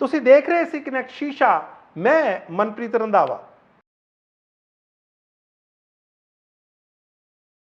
ਤੁਸੀਂ ਦੇਖ ਰਹੇ ਸੀ ਕਨੈਕਟ ਸ਼ੀਸ਼ਾ, ਮੈਂ ਮਨਪ੍ਰੀਤ ਰੰਧਾਵਾ।